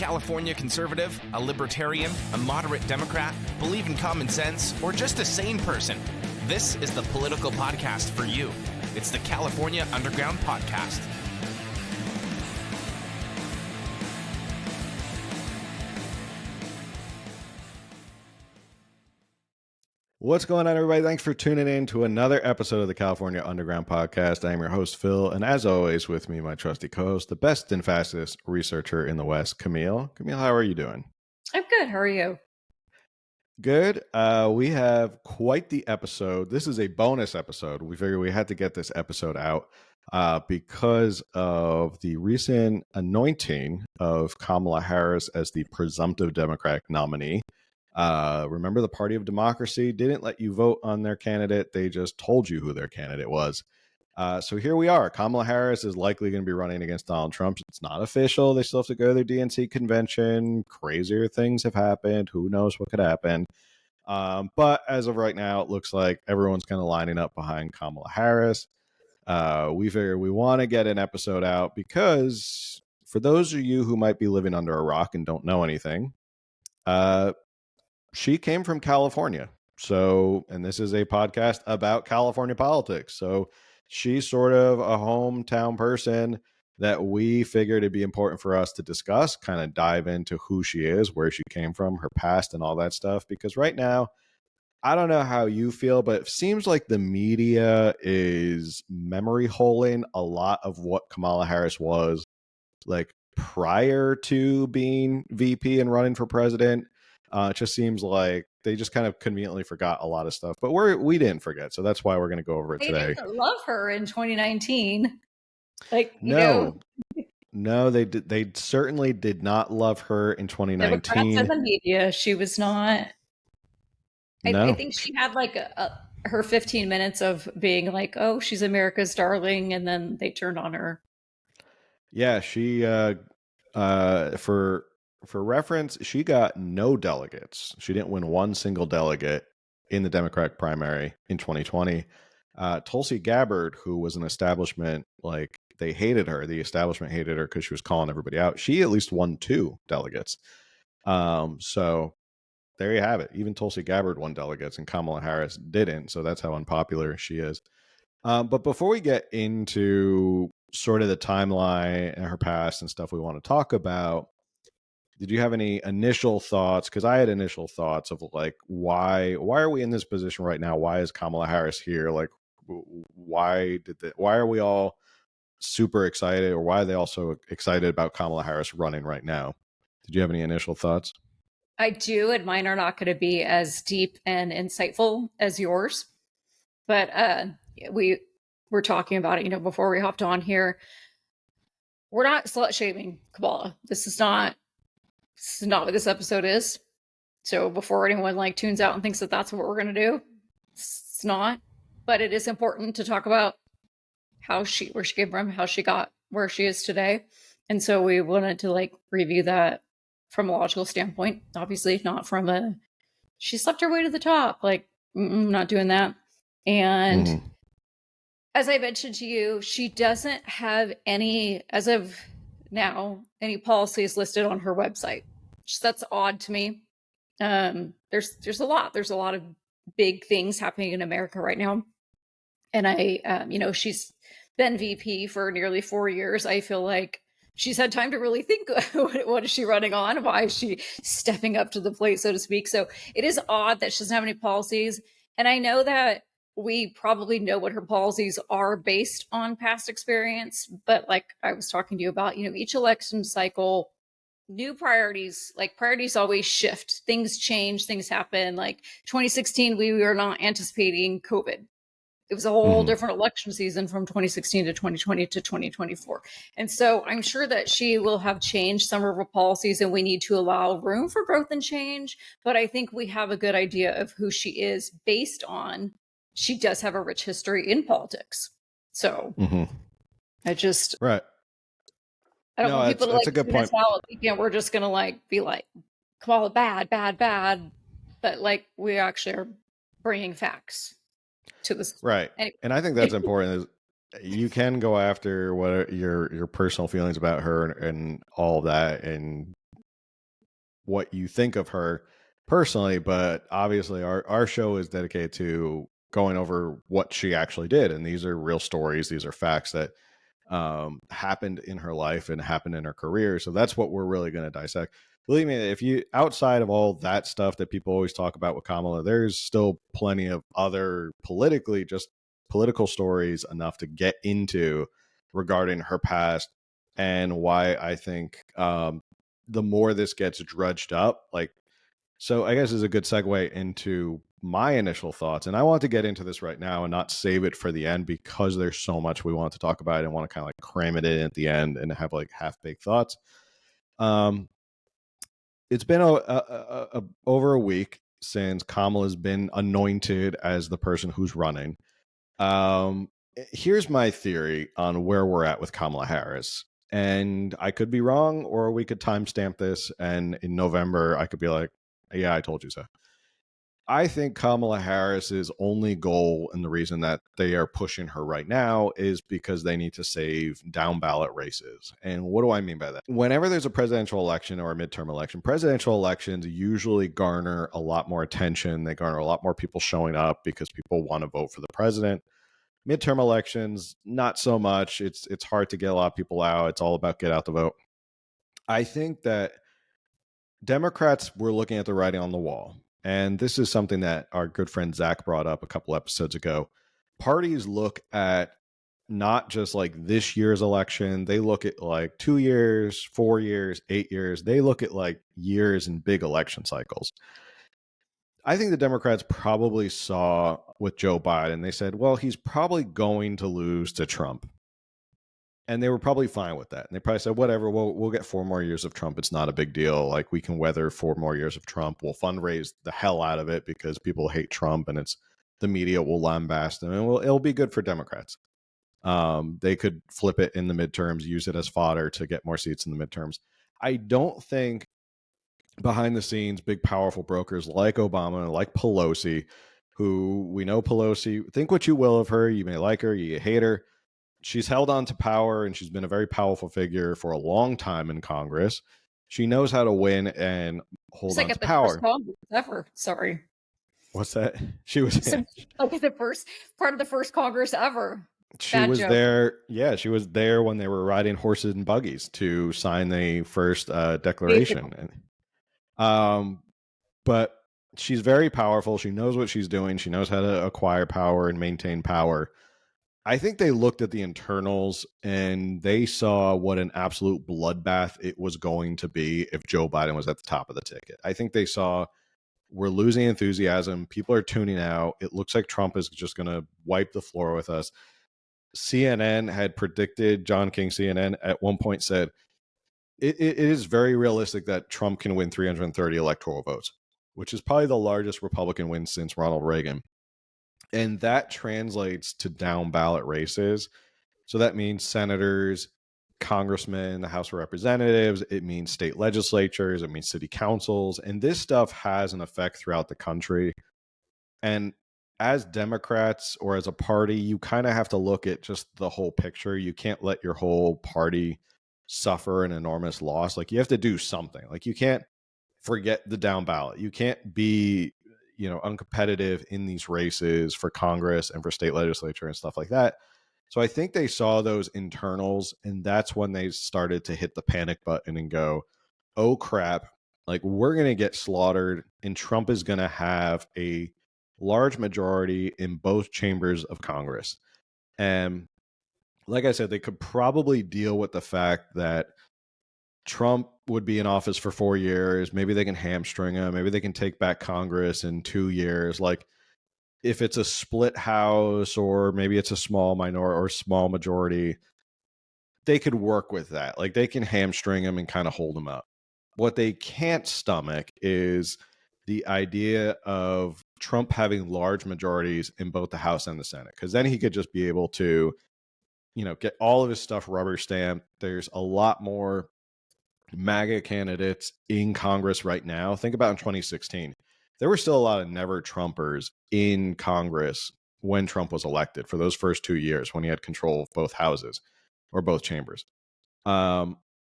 California conservative, a libertarian, a moderate Democrat, believe in common sense, or just a sane person? This is the political podcast for you. It's the California Underground Podcast. What's going on, everybody? Thanks for tuning in to another episode of the California Underground Podcast. I am your host, Phil, and as always, with me, my trusty co-host, the best and fastest researcher in the West, Camille. Camille, how are you doing? I'm good. How are you? Good. We have quite the episode. This is a bonus episode. We figured we had to get this episode out because of the recent anointing of Kamala Harris as the presumptive Democratic nominee. Remember, the Party of Democracy didn't let you vote on their candidate. They just told you who their candidate was. So here we are. Kamala Harris is likely going to be running against Donald Trump. It's not official. They still have to go to their DNC convention. Crazier things have happened. Who knows what could happen? But as of right now, it looks like everyone's kind of lining up behind Kamala Harris. We figure we want to get an episode out because for those of you who might be living under a rock and don't know anything, she came from California. So, and this is a podcast about California politics. So she's sort of a hometown person that we figured it'd be important for us to discuss, kind of dive into who she is, where she came from, her past, and all that stuff. Because right now, I don't know how you feel, but it seems like the media is memory holing a lot of what Kamala Harris was like prior to being VP and running for president. It just seems like they just kind of conveniently forgot a lot of stuff, but we didn't forget, so that's why we're going to go over it today. They didn't love her in 2019. No, they certainly did not love her in 2019. In the media, she was not. No. I think she had like her 15 minutes of being like, "Oh, she's America's darling," and then they turned on her. Yeah, she for reference, she got no delegates. She didn't win one single delegate in the Democratic primary in 2020. Tulsi Gabbard, who was an establishment, like they hated her. The establishment hated her because she was calling everybody out. She at least won 2 delegates. So there you have it. Even Tulsi Gabbard won delegates and Kamala Harris didn't. So that's how unpopular she is. But before we get into sort of the timeline and her past and stuff we want to talk about, did you have any initial thoughts? Because I had initial thoughts of like, why are we in this position right now? Why is Kamala Harris here? Like, why are we all super excited, or why are they also excited about Kamala Harris running right now? Did you have any initial thoughts? I do, and mine are not going to be as deep and insightful as yours. But we were talking about it, before we hopped on here. We're not slut shaming Kamala. This is not what this episode is. So before anyone tunes out and thinks that that's what we're going to do, it's not. But it is important to talk about where she came from, how she got where she is today. And so we wanted to review that from a logical standpoint. Obviously not from she slept her way to the top. Not doing that. And as I mentioned to you, she doesn't have any, as of now, any policies listed on her website. That's odd to me. There's a lot of big things happening in America right now. And she's been VP for nearly 4 years. I feel like she's had time to really think, what is she running on? Why is she stepping up to the plate, so to speak? So it is odd that she doesn't have any policies. And I know that we probably know what her policies are based on past experience. But like I was talking to you about, each election cycle, new priorities, priorities always shift. Things change, things happen. 2016, we were not anticipating COVID. It was a whole different election season from 2016 to 2020 to 2024. And so I'm sure that she will have changed some of her policies, and we need to allow room for growth and change. But I think we have a good idea of who she is based on she does have a rich history in politics. So I just, right. I don't want people to that's a good point. We're just going to be like, Kamala bad. But we actually are bringing facts to this. Right. Anyway. And I think that's important. Is you can go after what your personal feelings about her and all of that. And what you think of her personally, but obviously our show is dedicated to going over what she actually did. And these are real stories. These are facts that happened in her life and happened in her career. So that's what we're really going to dissect. Believe me, if you, outside of all that stuff that people always talk about with Kamala, there's still plenty of other political stories enough to get into regarding her past, and why I think the more this gets drudged up, like, so I guess is a good segue into my initial thoughts. And I want to get into this right now and not save it for the end, because there's so much we want to talk about and want to kind of like cram it in at the end and have like half-baked thoughts. It's been over a week since Kamala's been anointed as the person who's running. Here's my theory on where we're at with Kamala Harris. And I could be wrong, or we could timestamp this, and in November I could be like, yeah, I told you so. I think Kamala Harris's only goal, and the reason that they are pushing her right now, is because they need to save down ballot races. And what do I mean by that? Whenever there's a presidential election or a midterm election, presidential elections usually garner a lot more attention. They garner a lot more people showing up because people want to vote for the president. Midterm elections, not so much. It's hard to get a lot of people out. It's all about get out the vote. I think that Democrats were looking at the writing on the wall. And this is something that our good friend Zach brought up a couple episodes ago. Parties look at not just like this year's election. They look at like 2 years, 4 years, 8 years. They look at like years and big election cycles. I think the Democrats probably saw with Joe Biden, they said, well, he's probably going to lose to Trump. And they were probably fine with that. And they probably said, whatever, we'll get 4 more years of Trump. It's not a big deal. Like, we can weather 4 more years of Trump. We'll fundraise the hell out of it because people hate Trump, and it's the media will lambast them, and it'll be good for Democrats. They could flip it in the midterms, use it as fodder to get more seats in the midterms. I don't think behind the scenes, big, powerful brokers like Obama, like Pelosi, who we know Pelosi, think what you will of her. You may like her, you hate her. She's held on to power, and she's been a very powerful figure for a long time in Congress. She knows how to win and hold on to power. First Congress ever. Sorry. What's that? She was like the first part of the first Congress ever. She was there. Yeah, she was there when they were riding horses and buggies to sign the first declaration. But she's very powerful. She knows what she's doing. She knows how to acquire power and maintain power. I think they looked at the internals and they saw what an absolute bloodbath it was going to be if Joe Biden was at the top of the ticket. I think they saw, we're losing enthusiasm. People are tuning out. It looks like Trump is just going to wipe the floor with us. CNN had predicted, John King CNN at one point said, it is very realistic that Trump can win 330 electoral votes, which is probably the largest Republican win since Ronald Reagan. And that translates to down ballot races. So that means senators, congressmen, the House of Representatives. It means state legislatures. It means city councils. And this stuff has an effect throughout the country. And as Democrats or as a party, you kind of have to look at just the whole picture. You can't let your whole party suffer an enormous loss. Like, you have to do something. Like, you can't forget the down ballot. You can't be uncompetitive in these races for Congress and for state legislature and stuff like that. So I think they saw those internals, and that's when they started to hit the panic button and go, oh crap, like, we're going to get slaughtered, and Trump is going to have a large majority in both chambers of Congress. And like I said, they could probably deal with the fact that Trump would be in office for 4 years. Maybe they can hamstring him. Maybe they can take back Congress in 2 years. Like, if it's a split house, or maybe it's a small minority or small majority, they could work with that. Like, they can hamstring him and kind of hold him up. What they can't stomach is the idea of Trump having large majorities in both the House and the Senate, because then he could just be able to, get all of his stuff rubber stamped. There's a lot more MAGA candidates in Congress right now. Think about in 2016. There were still a lot of never Trumpers in Congress when Trump was elected for those first 2 years when he had control of both houses or both chambers.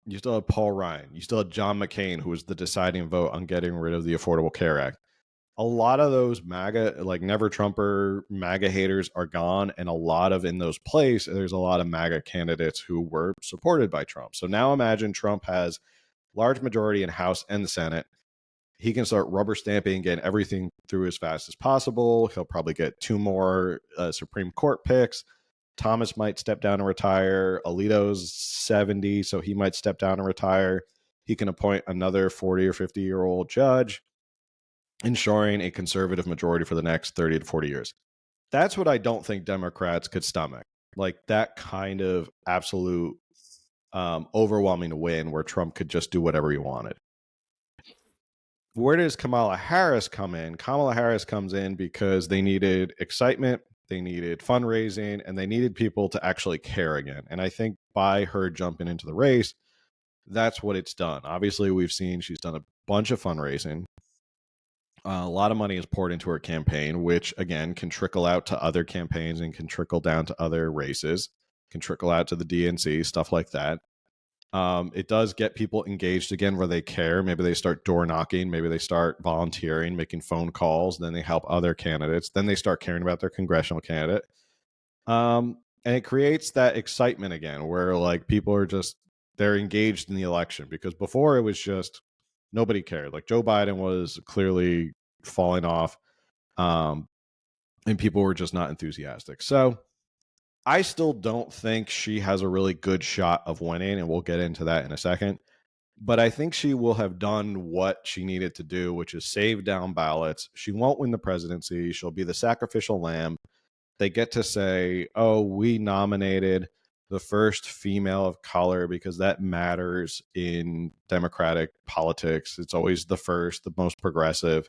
You still have Paul Ryan. You still have John McCain, who was the deciding vote on getting rid of the Affordable Care Act. A lot of those MAGA, like Never Trumper, MAGA haters are gone. And a lot of in those places, there's a lot of MAGA candidates who were supported by Trump. So now imagine Trump has large majority in House and the Senate. He can start rubber stamping, getting everything through as fast as possible. He'll probably get 2 more Supreme Court picks. Thomas might step down and retire. Alito's 70, so he might step down and retire. He can appoint another 40 or 50-year-old judge, ensuring a conservative majority for the next 30 to 40 years. That's what I don't think Democrats could stomach. Like that kind of absolute overwhelming win where Trump could just do whatever he wanted. Where does Kamala Harris come in? Kamala Harris comes in because they needed excitement, they needed fundraising, and they needed people to actually care again. And I think by her jumping into the race, that's what it's done. Obviously, we've seen she's done a bunch of fundraising. A lot of money is poured into her campaign, which, again, can trickle out to other campaigns and can trickle down to other races, can trickle out to the DNC, stuff like that. It does get people engaged again where they care. Maybe they start door knocking. Maybe they start volunteering, making phone calls. Then they help other candidates. Then they start caring about their congressional candidate. And it creates that excitement again where like people are just, they're engaged in the election, because before it was just nobody cared. Like Joe Biden was clearly falling off, and people were just not enthusiastic. So I still don't think she has a really good shot of winning, and we'll get into that in a second. But I think she will have done what she needed to do, which is save down ballots. She won't win the presidency. She'll be the sacrificial lamb. They get to say, oh, we nominated the first female of color because that matters in Democratic politics. It's always the first, the most progressive.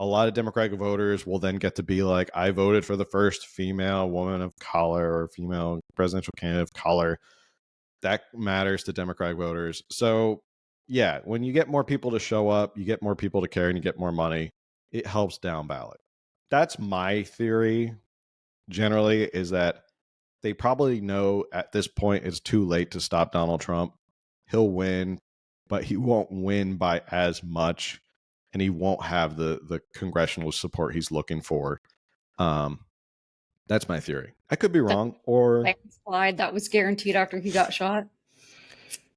A lot of Democratic voters will then get to be like, I voted for the first female woman of color or female presidential candidate of color. That matters to Democratic voters. So, yeah, when you get more people to show up, you get more people to care, and you get more money, it helps down ballot. That's my theory, generally, is that they probably know at this point it's too late to stop Donald Trump. He'll win, but he won't win by as much, and he won't have the congressional support he's looking for. That's my theory. I could be wrong. Or landslide that was guaranteed after he got shot.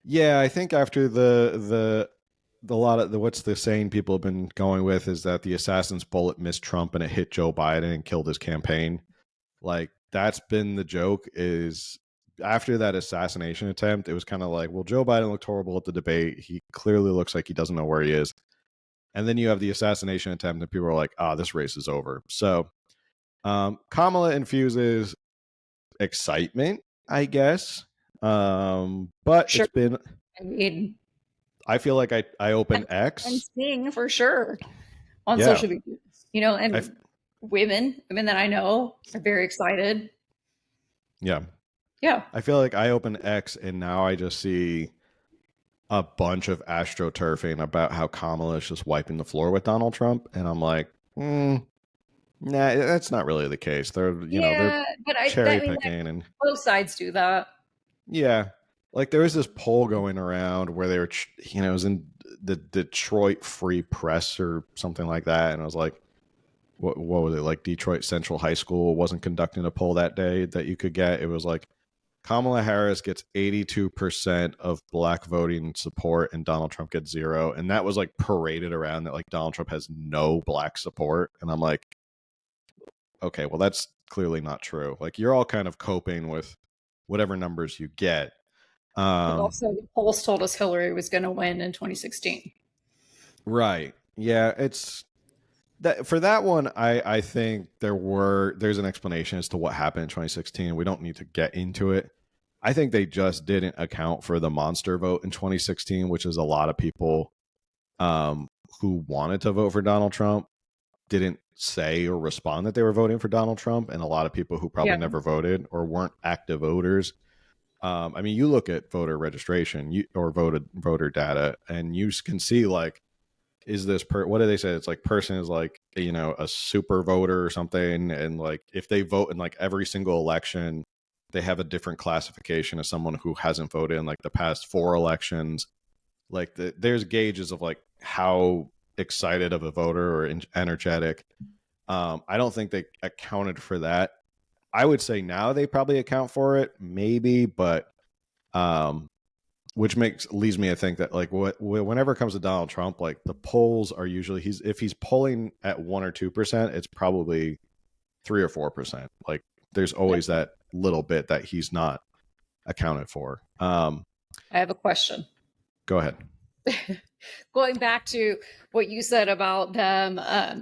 Yeah, I think after the lot of the, what's the saying people have been going with is that the assassin's bullet missed Trump and it hit Joe Biden and killed his campaign. Like that's been the joke, is after that assassination attempt, it was kind of like, well, Joe Biden looked horrible at the debate. He clearly looks like he doesn't know where he is. And then you have the assassination attempt and people are like, this race is over. So Kamala infuses excitement, I guess. But Sure. it's been, I mean, I feel like I opened X. and seeing for sure on Yeah. social media, and women that I know are very excited. Yeah. Yeah. I feel like I opened X and now I just see a bunch of astroturfing about how Kamala is just wiping the floor with Donald Trump. And I'm like, nah, that's not really the case. They're, they're but cherry picking, and both sides do that. yeah. Like there was this poll going around where they were, it was in the Detroit Free Press or something like that. And I was like, what was it? Like Detroit Central High School wasn't conducting a poll that day that you could get. It was like Kamala Harris gets 82% of black voting support and Donald Trump gets 0. And that was like paraded around that like Donald Trump has no black support. And I'm like, okay, well, that's clearly not true. Like you're all kind of coping with whatever numbers you get. But also, the polls told us Hillary was going to win in 2016. Right. Yeah, it's that for that one. I think there's an explanation as to what happened in 2016. We don't need to get into it. I think they just didn't account for the monster vote in 2016, which is a lot of people who wanted to vote for Donald Trump didn't say or respond that they were voting for Donald Trump, and a lot of people who probably never voted or weren't active voters. I mean, you look at voter registration or voter data, and you can see like, is this what do they say? It's like person is like, a super voter or something. And like, if they vote in like every single election, they have a different classification as someone who hasn't voted in like the past 4 elections. Like there's gauges of like how excited of a voter or energetic. I don't think they accounted for that. I would say now they probably account for it, maybe, but which leads me to think that like whenever it comes to Donald Trump, like the polls are usually if he's polling at 1 or 2%, it's probably 3 or 4%. Like there's always that little bit that he's not accounted for. I have a question. Go ahead. Going back to what you said about them,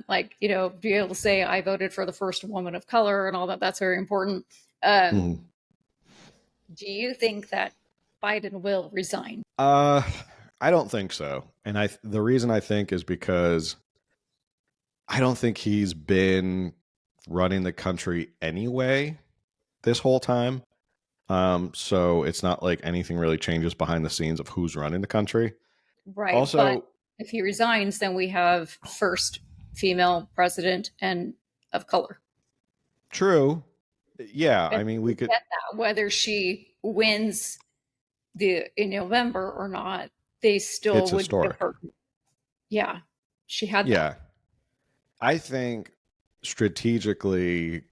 like, you know, be able to say I voted for the first woman of color and all that, that's very important. Do you think that Biden will resign? I don't think so. And the reason I think is because I don't think he's been running the country anyway this whole time. So it's not like anything really changes behind the scenes of who's running the country. Right. Also, but if he resigns, then we have first female president and of color. True. Yeah. And I mean, we could get that, whether she wins in November or not, they still it's would historic. give her. Yeah. She had that. Yeah. I think strategically,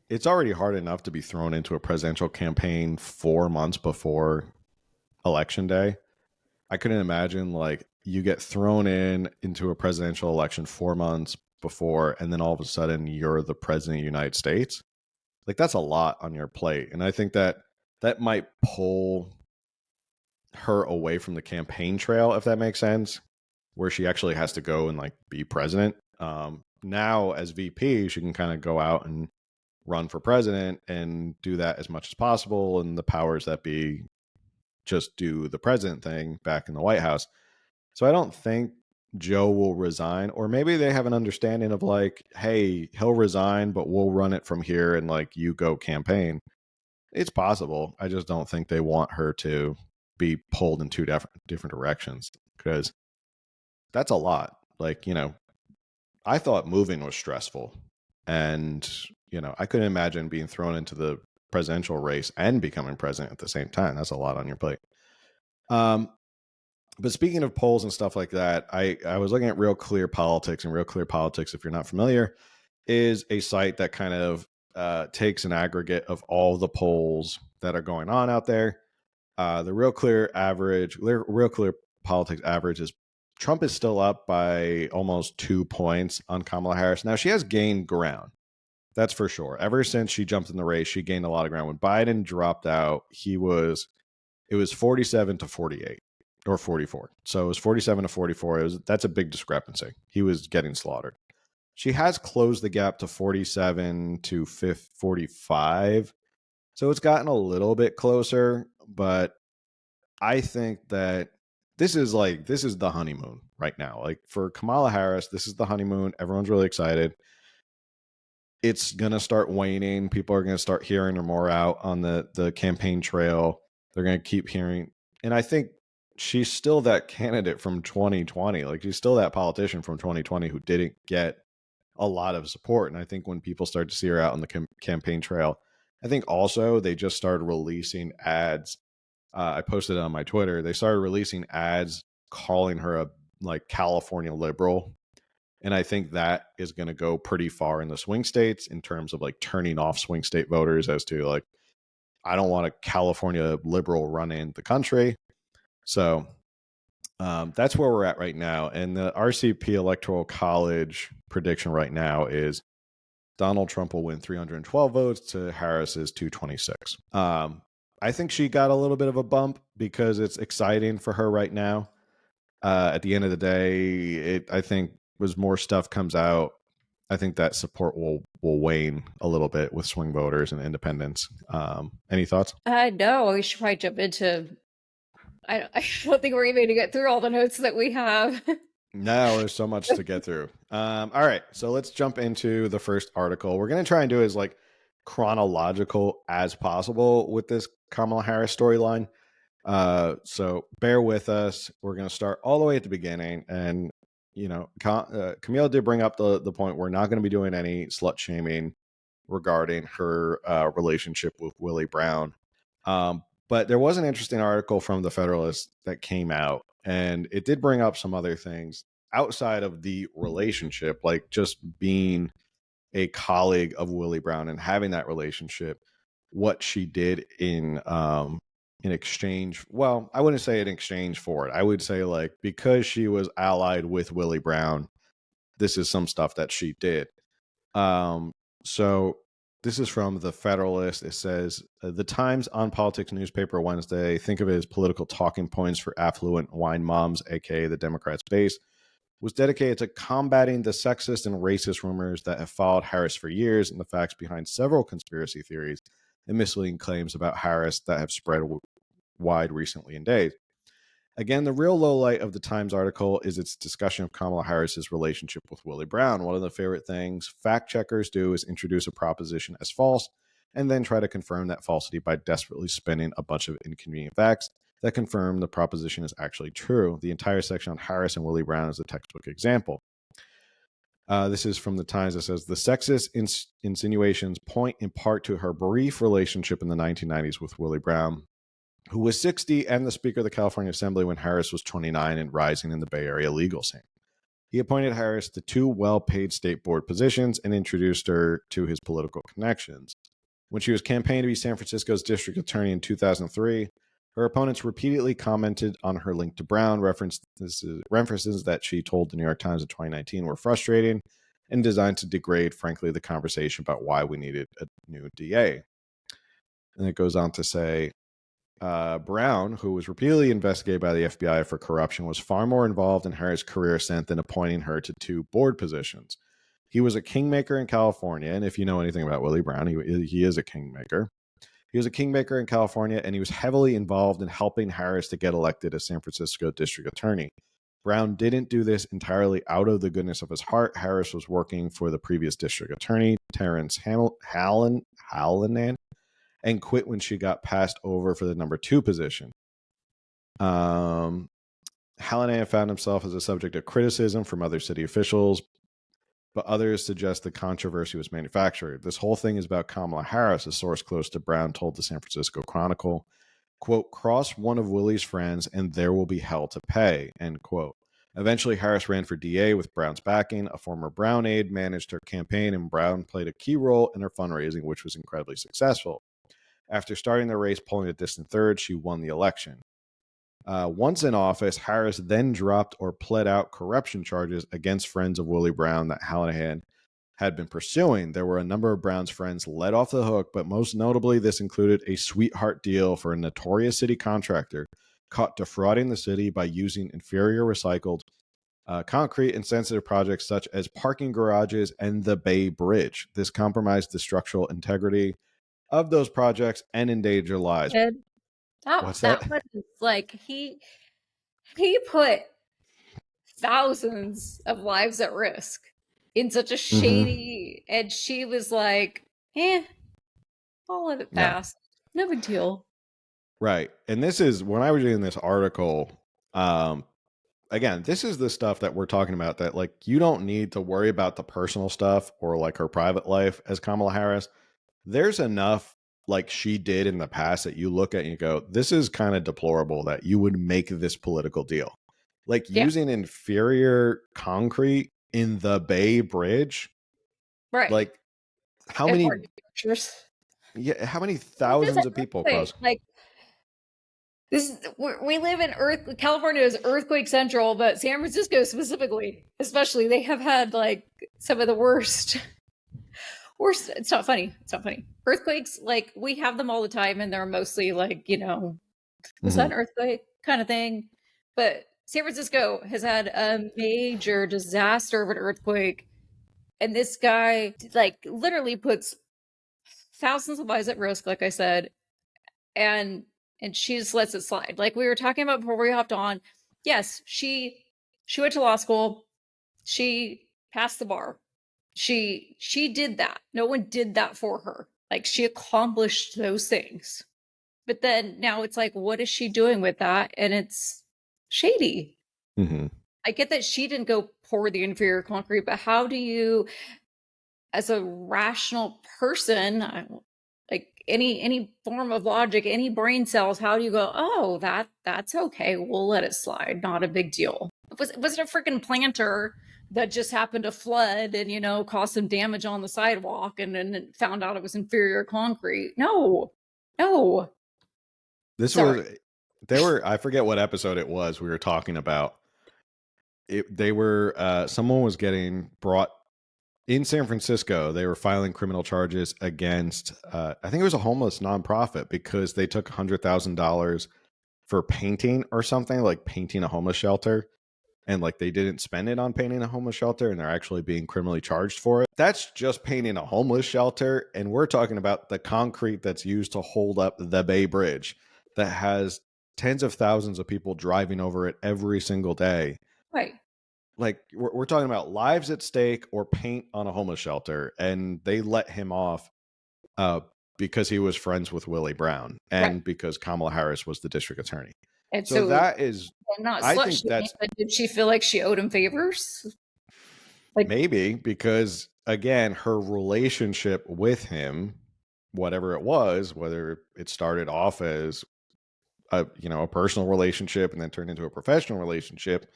it's already hard enough to be thrown into a presidential campaign 4 months before election day. I couldn't imagine like you get thrown into a presidential election 4 months before, and then all of a sudden you're the president of the United States. Like that's a lot on your plate. And I think that might pull her away from the campaign trail, if that makes sense, where she actually has to go and like be president. Now as VP, she can kind of go out and run for president and do that as much as possible. And the powers that be just do the president thing back in the White House. So I don't think Joe will resign, or maybe they have an understanding of like, hey, he'll resign, but we'll run it from here and like you go campaign. It's possible. I just don't think they want her to be pulled in 2 different directions, because that's a lot. Like, you know, I thought moving was stressful, and, you know, I couldn't imagine being thrown into the presidential race and becoming president at the same time. That's a lot on your plate. But speaking of polls and stuff like that, I was looking at Real Clear Politics, and Real Clear Politics, if you're not familiar, is a site that kind of takes an aggregate of all the polls that are going on out there. The Real Clear Politics average is Trump is still up by almost 2 points on Kamala Harris. Now, she has gained ground. That's for sure. Ever since she jumped in the race, she gained a lot of ground. When Biden dropped out, it was 47 to 48 or 44. So it was 47 to 44. That's a big discrepancy. He was getting slaughtered. She has closed the gap to 47 to 45. So it's gotten a little bit closer, but I think that this is the honeymoon right now. Like for Kamala Harris, this is the honeymoon. Everyone's really excited. It's going to start waning. People are going to start hearing her more out on the campaign trail. They're going to keep hearing. And I think she's still that candidate from 2020. Like she's still that politician from 2020 who didn't get a lot of support. And I think when people start to see her out on the campaign trail, I think also they just started releasing ads. I posted it on my Twitter. They started releasing ads calling her a like California liberal. And I think that is going to go pretty far in the swing states in terms of like turning off swing state voters as to like, I don't want a California liberal running the country. So that's where we're at right now. And the RCP Electoral College prediction right now is Donald Trump will win 312 votes to Harris's 226. I think she got a little bit of a bump because it's exciting for her right now. At the end of the day, I think as more stuff comes out, I think that support will wane a little bit with swing voters and independents. Any thoughts? No, we should probably jump into. I don't think we're even going to get through all the notes that we have. No, there's so much to get through. All right, so let's jump into the first article. We're going to try and do it as like chronological as possible with this Kamala Harris storyline. So bear with us. We're going to start all the way at the beginning. And, you know, Camille did bring up the point we're not going to be doing any slut shaming regarding her relationship with Willie Brown. But there was an interesting article from the Federalist that came out, and it did bring up some other things outside of the relationship, like just being a colleague of Willie Brown and having that relationship. What she did in exchange, well, I wouldn't say in exchange for it. I would say, like, because she was allied with Willie Brown, this is some stuff that she did. So this is from the Federalist. It says, the Times on Politics newspaper Wednesday, think of it as political talking points for affluent wine moms, aka the Democrats' base, was dedicated to combating the sexist and racist rumors that have followed Harris for years and the facts behind several conspiracy theories and misleading claims about Harris that have spread wide recently in days. Again, the real lowlight of the Times article is its discussion of Kamala Harris's relationship with Willie Brown. One of the favorite things fact checkers do is introduce a proposition as false and then try to confirm that falsity by desperately spinning a bunch of inconvenient facts that confirm the proposition is actually true. The entire section on Harris and Willie Brown is a textbook example. This is from the Times. It says, the sexist insinuations point in part to her brief relationship in the 1990s with Willie Brown, who was 60 and the Speaker of the California Assembly when Harris was 29 and rising in the Bay Area legal scene. He appointed Harris to 2 well-paid state board positions and introduced her to his political connections. When she was campaigning to be San Francisco's district attorney in 2003, her opponents repeatedly commented on her link to Brown, references that she told the New York Times in 2019 were frustrating and designed to degrade, frankly, the conversation about why we needed a new DA. And it goes on to say, Brown, who was repeatedly investigated by the FBI for corruption, was far more involved in Harris' career ascent than appointing her to 2 board positions. He was a kingmaker in California, and if you know anything about Willie Brown, he is a kingmaker. He was a kingmaker in California, and he was heavily involved in helping Harris to get elected as San Francisco district attorney. Brown didn't do this entirely out of the goodness of his heart. Harris was working for the previous district attorney, Terrence Hallinan, and quit when she got passed over for the number 2 position. Hallinan found himself as a subject of criticism from other city officials, but others suggest the controversy was manufactured. This whole thing is about Kamala Harris, a source close to Brown told the San Francisco Chronicle. Quote, cross one of Willie's friends and there will be hell to pay, end quote. Eventually, Harris ran for DA with Brown's backing. A former Brown aide managed her campaign, and Brown played a key role in her fundraising, which was incredibly successful. After starting the race polling a distant third, she won the election. Once in office, Harris then dropped or pled out corruption charges against friends of Willie Brown that Hallinan had been pursuing. There were a number of Brown's friends let off the hook, but most notably, this included a sweetheart deal for a notorious city contractor caught defrauding the city by using inferior recycled concrete in sensitive projects such as parking garages and the Bay Bridge. This compromised the structural integrity of those projects and endanger lives. What's that? That was like he put thousands of lives at risk in such a shady, and she was like, I'll let it pass. Yeah. No big deal. Right. And this is, when I was reading this article, again, this is the stuff that we're talking about, that like you don't need to worry about the personal stuff or like her private life as Kamala Harris. There's enough like she did in the past that you look at and you go, this is kind of deplorable that you would make this political deal. Like using inferior concrete in the Bay Bridge. Right. Like how many thousands of people cross? Like we live in California is earthquake central, but San Francisco specifically, especially, they have had like some of the worst. It's not funny. Earthquakes, like we have them all the time, and they're mostly like, was that an earthquake kind of thing? But San Francisco has had a major disaster of an earthquake, and this guy like literally puts thousands of lives at risk, like I said, and she just lets it slide. Like we were talking about before we hopped on. Yes, she went to law school. She passed the bar. She did that. No one did that for her. Like she accomplished those things. But then now it's like, what is she doing with that? And it's shady. I get that she didn't go pour the inferior concrete, but how do you as a rational person, like any form of logic, any brain cells, how do you go, oh, that's okay, we'll let it slide, not a big deal? Was it a freaking planter that just happened to flood and, you know, cause some damage on the sidewalk and then found out it was inferior concrete? No. This Sorry. was, they were, I forget what episode it was we were talking about. They were, someone was getting brought in San Francisco. They were filing criminal charges against, I think it was a homeless nonprofit, because they took $100,000 for painting or something, like painting a homeless shelter. And like they didn't spend it on painting a homeless shelter, and they're actually being criminally charged for it. That's just painting a homeless shelter. And we're talking about the concrete that's used to hold up the Bay Bridge that has tens of thousands of people driving over it every single day. Right. Like we're talking about lives at stake or paint on a homeless shelter. And they let him off because he was friends with Willie Brown and Right. because Kamala Harris was the district attorney. And So that is, not I slut think shaming, that's, but did she feel like she owed him favors? Like, maybe because, again, her relationship with him, whatever it was, whether it started off as a personal relationship and then turned into a professional relationship,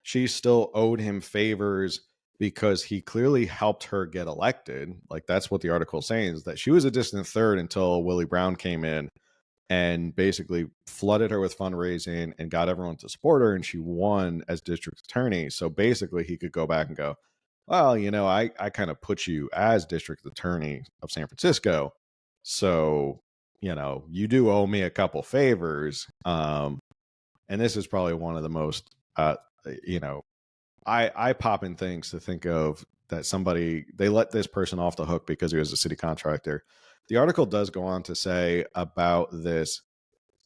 she still owed him favors because he clearly helped her get elected. Like that's what the article is saying, is that she was a distant third until Willie Brown came in and basically flooded her with fundraising and got everyone to support her, and she won as district attorney. So basically he could go back and go, well, I kind of put you as district attorney of San Francisco, so you do owe me a couple favors. And this is probably one of the most I pop in things to think of, that they let this person off the hook because he was a city contractor. The article does go on to say about this.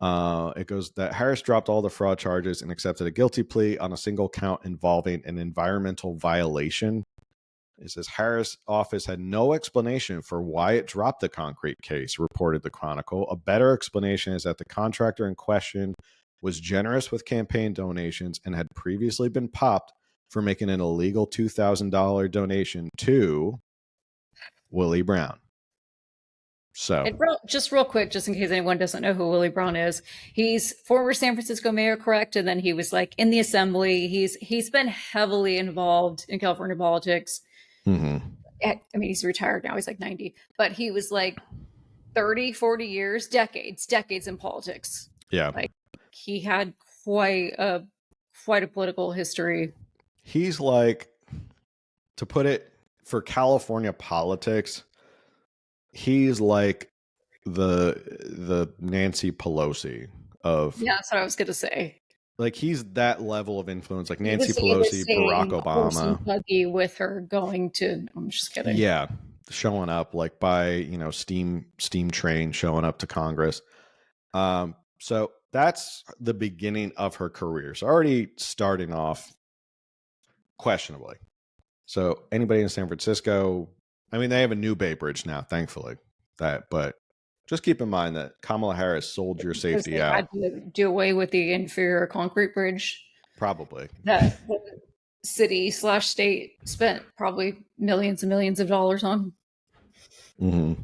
It goes that Harris dropped all the fraud charges and accepted a guilty plea on a single count involving an environmental violation. It says Harris' office had no explanation for why it dropped the concrete case, reported the Chronicle. A better explanation is that the contractor in question was generous with campaign donations and had previously been popped for making an illegal $2,000 donation to Willie Brown. So, and just real quick, just in case anyone doesn't know who Willie Brown is, he's former San Francisco mayor, correct? And then he was like in the assembly. He's been heavily involved in California politics. mm-hmm. I mean, he's retired now. He's like 90, but he was like 30, 40 years, decades in politics. Yeah. Like he had quite a political history. He's like, to put it for California politics, he's like the Nancy Pelosi of. Yeah, that's what I was going to say. Like he's that level of influence, like Nancy Pelosi, Barack Obama. Buggy with her going to. I'm just kidding. Yeah, showing up like by steam train showing up to Congress. So that's the beginning of her career. So already starting off questionably. So anybody in San Francisco, I mean, they have a new Bay Bridge now, thankfully. But just keep in mind that Kamala Harris sold your safety out. Had to do away with the inferior concrete bridge. Probably. That the city/state spent probably millions and millions of dollars on. Mm-hmm.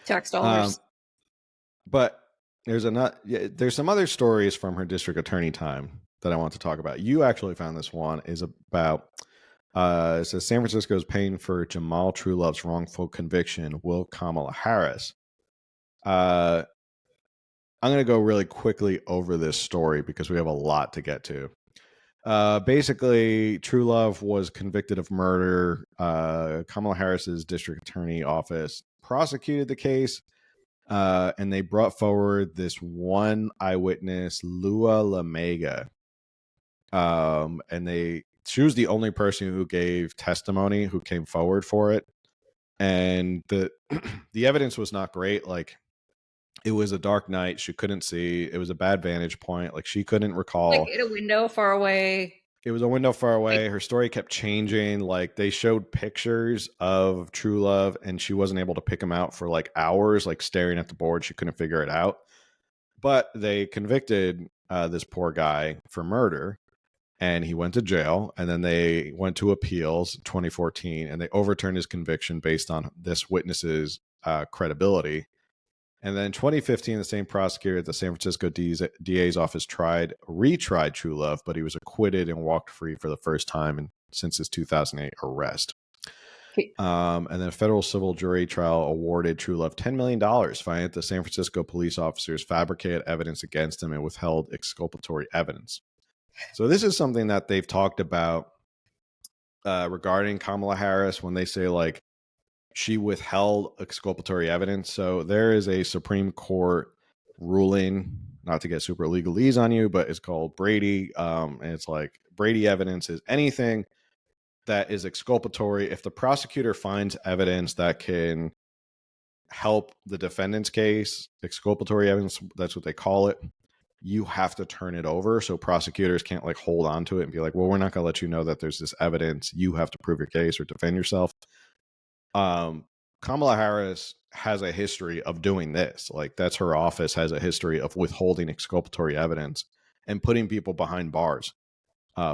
Tax dollars. But there's some other stories from her district attorney time that I want to talk about. You actually found this one is about, it says San Francisco is paying for Jamal Truelove's wrongful conviction. Will Kamala Harris? I'm going to go really quickly over this story because we have a lot to get to. Basically, Truelove was convicted of murder. Kamala Harris's district attorney office prosecuted the case, and they brought forward this one eyewitness, Lua Lamega. And she was the only person who gave testimony who came forward for it. And the evidence was not great. Like, it was a dark night. She couldn't see. It was a bad vantage point. Like, she couldn't recall. Like in a window far away. It was a window far away. Her story kept changing. Like, they showed pictures of Truelove, and she wasn't able to pick him out for like hours, like staring at the board. She couldn't figure it out. But they convicted this poor guy for murder. and he went to jail, and then they went to appeals 2014, and they overturned his conviction based on this witness's credibility. And then 2015, the same prosecutor at the San Francisco DA's office retried True Love, but he was acquitted and walked free for the first time since his 2008 arrest. And then a federal civil jury trial awarded True Love $10 million, finding that the San Francisco police officers fabricated evidence against him and withheld exculpatory evidence. So this is something that they've talked about regarding Kamala Harris when they say, like, she withheld exculpatory evidence. So there is a Supreme Court ruling, not to get super legalese on you, but it's called Brady. And it's like Brady evidence is anything that is exculpatory. If the prosecutor finds evidence that can help the defendant's case, exculpatory evidence, that's what they call it, you have to turn it over. So prosecutors can't like hold on to it and be like, well, we're not going to let you know that there's this evidence. You have to prove your case or defend yourself. Kamala Harris has a history of doing this. Like, that's her office has a history of withholding exculpatory evidence and putting people behind bars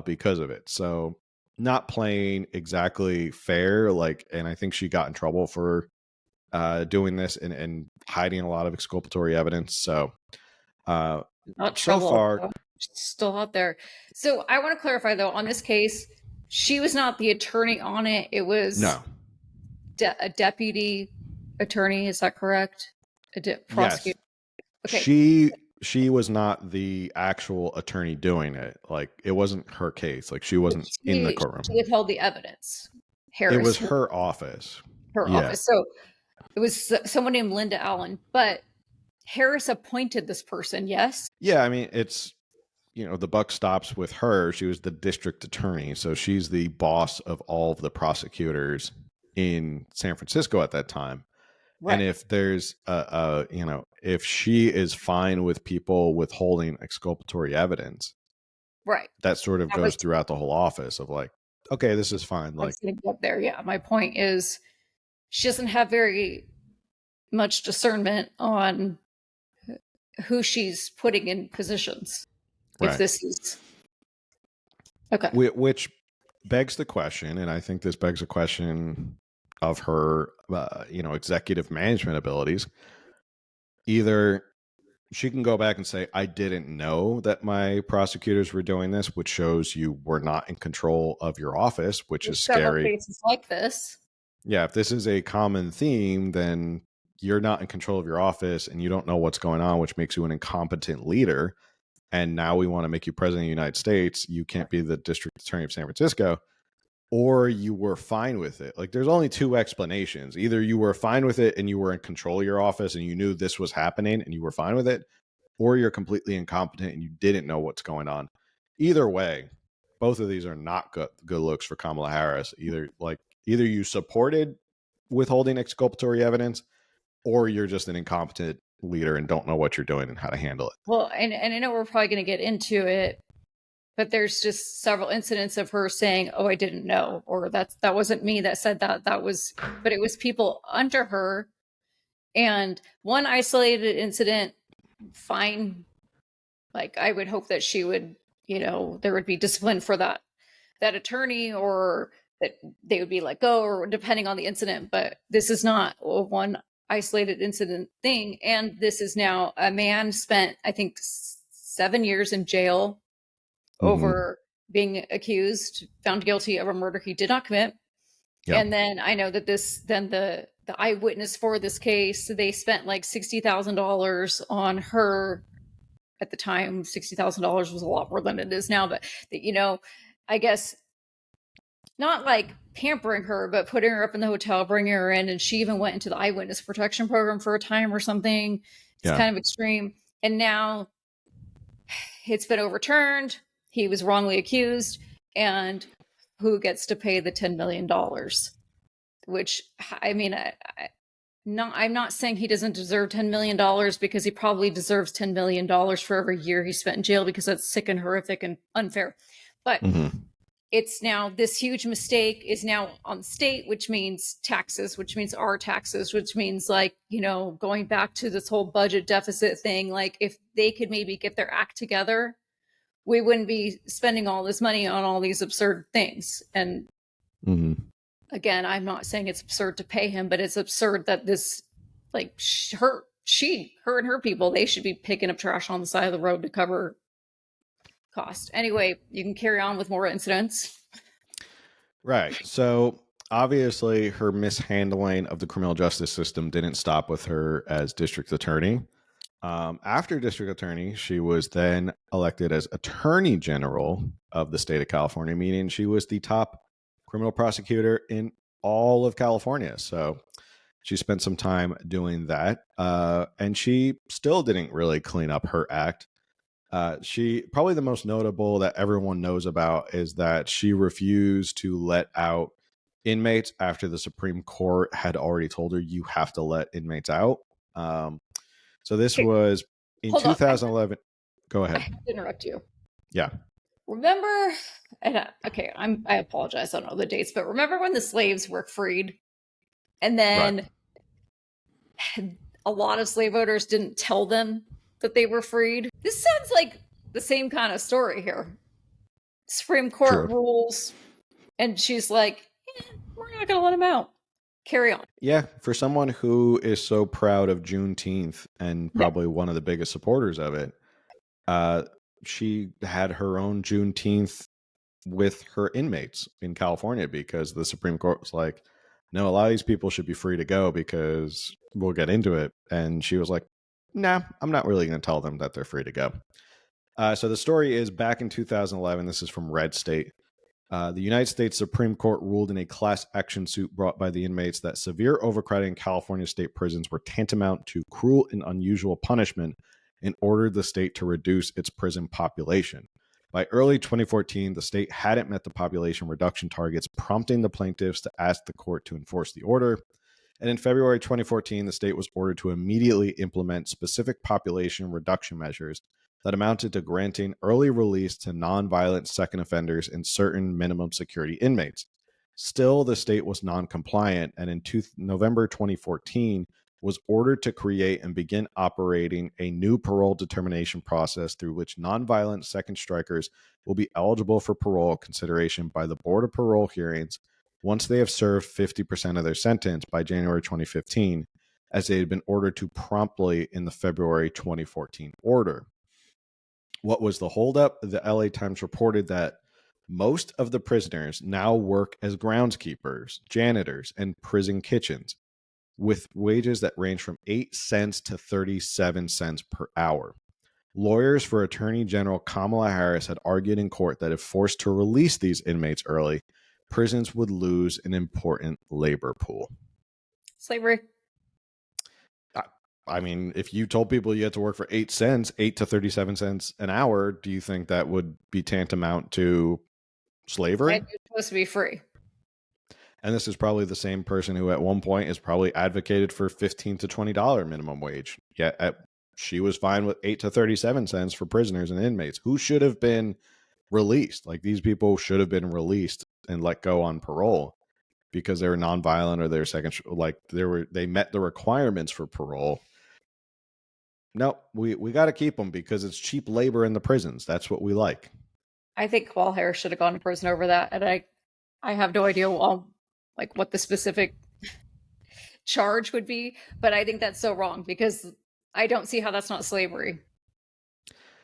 because of it. So not playing exactly fair. Like, and I think she got in trouble for doing this and hiding a lot of exculpatory evidence. So Not so trouble, far, though. She's still out there. So I want to clarify, though, on this case, she was not the attorney on it. It was no. A deputy attorney. Is that correct? Prosecutor. Yes. Okay. She was not the actual attorney doing it. Like, it wasn't her case. Like, she wasn't in the courtroom. She withheld the evidence. Harris. It was her office. Her office. So it was someone named Linda Allen, but Harris appointed this person. Yes. Yeah. I mean, it's, the buck stops with her. She was the district attorney. So she's the boss of all of the prosecutors in San Francisco at that time. Right. And if there's if she is fine with people withholding exculpatory evidence, right, that sort of goes throughout the whole office of like, okay, this is fine. Like, I was gonna get there. Yeah, my point is, she doesn't have very much discernment on who she's putting in positions. Right. If this is okay, which begs the question, and I think this begs a question of her, executive management abilities. Either she can go back and say, I didn't know that my prosecutors were doing this, which shows you were not in control of your office, which is scary. Cases like this. Yeah, if this is a common theme, then you're not in control of your office and you don't know what's going on, which makes you an incompetent leader. And now we want to make you president of the United States. You can't be the district attorney of San Francisco. Or you were fine with it. Like, there's only two explanations. Either you were fine with it and you were in control of your office and you knew this was happening and you were fine with it, or you're completely incompetent and you didn't know what's going on. Either way, both of these are not good looks for Kamala Harris. Either you supported withholding exculpatory evidence, or you're just an incompetent leader and don't know what you're doing and how to handle it. Well, and I know we're probably going to get into it, but there's just several incidents of her saying, oh, I didn't know, or that wasn't me that said that. But it was people under her. And one isolated incident, fine. Like, I would hope that she would, there would be discipline for that attorney, or that they would be let go, or depending on the incident. But this is not one isolated incident thing. And this is now a man spent, I think, 7 years in jail over being accused, found guilty of a murder he did not commit. Yep. And then I know that the eyewitness for this case, they spent like $60,000 on her. At the time, $60,000 was a lot more than it is now, but I guess not like pampering her, but putting her up in the hotel, bringing her in, and she even went into the eyewitness protection program for a time or something. It's kind of extreme. And now it's been overturned. He was wrongly accused, and who gets to pay the $10 million? Which, I mean, I'm not saying he doesn't deserve $10 million, because he probably deserves $10 million for every year he spent in jail, because that's sick and horrific and unfair. But it's now, this huge mistake is now on the state, which means taxes, which means our taxes, which means going back to this whole budget deficit thing. Like, if they could maybe get their act together we wouldn't be spending all this money on all these absurd things. And again, I'm not saying it's absurd to pay him, but it's absurd that this, like, her and her people, they should be picking up trash on the side of the road to cover cost. Anyway, you can carry on with more incidents. Right. So obviously her mishandling of the criminal justice system didn't stop with her as district attorney. After district attorney, she was then elected as attorney general of the state of California, meaning she was the top criminal prosecutor in all of California. So she spent some time doing that. And she still didn't really clean up her act. She probably the most notable that everyone knows about is that she refused to let out inmates after the Supreme Court had already told her you have to let inmates out. So this was in 2011. Go ahead. I have to interrupt you. Yeah. Remember, okay, I apologize, I don't know the dates, but remember when the slaves were freed? And then a lot of slave owners didn't tell them that they were freed. This sounds like the same kind of story here. Supreme Court rules, and she's like, we're not going to let him out. Carry on. Yeah, for someone who is so proud of Juneteenth and probably one of the biggest supporters of it, she had her own Juneteenth with her inmates in California because the Supreme Court was like, no, a lot of these people should be free to go because we'll get into it. And she was like, nah, I'm not really going to tell them that they're free to go. So the story is back in 2011. This is from Red State. The United States Supreme Court ruled in a class action suit brought by the inmates that severe overcrowding in California state prisons were tantamount to cruel and unusual punishment and ordered the state to reduce its prison population. By early 2014, the state hadn't met the population reduction targets, prompting the plaintiffs to ask the court to enforce the order. And in February 2014, the state was ordered to immediately implement specific population reduction measures that amounted to granting early release to nonviolent second offenders and certain minimum security inmates. Still, the state was non-compliant, and in November 2014 was ordered to create and begin operating a new parole determination process through which nonviolent second strikers will be eligible for parole consideration by the Board of Parole Hearings once they have served 50% of their sentence by January 2015, as they had been ordered to promptly in the February 2014 order. What was the holdup? The LA Times reported that most of the prisoners now work as groundskeepers, janitors, and prison kitchens with wages that range from 8 cents to 37 cents per hour. Lawyers for Attorney General Kamala Harris had argued in court that if forced to release these inmates early, prisons would lose an important labor pool. Slavery. I mean, if you told people you had to work for 8 cents, 8 to 37 cents an hour, do you think that would be tantamount to slavery? And you're supposed to be free. And this is probably the same person who at one point is probably advocated for $15 to $20 minimum wage. Yet she was fine with 8 to 37 cents for prisoners and inmates who should have been released. Like, these people should have been released and let go on parole because they were nonviolent or they're they met the requirements for parole. No, we got to keep them because it's cheap labor in the prisons. That's what we like. I think Kamala Harris should have gone to prison over that, and I have no idea what the specific charge would be, but I think that's so wrong because I don't see how that's not slavery.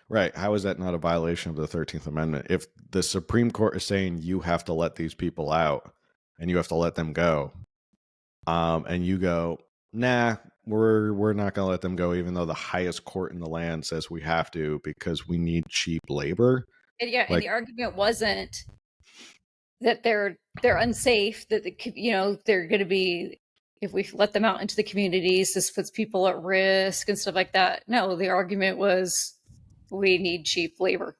Right. How is that not a violation of the 13th Amendment? If the Supreme Court is saying you have to let these people out and you have to let them go, and you go, nah, we're not going to let them go, even though the highest court in the land says we have to because we need cheap labor. And and the argument wasn't that they're unsafe, that they're going to be, if we let them out into the communities, this puts people at risk and stuff like that. No, the argument was we need cheap labor.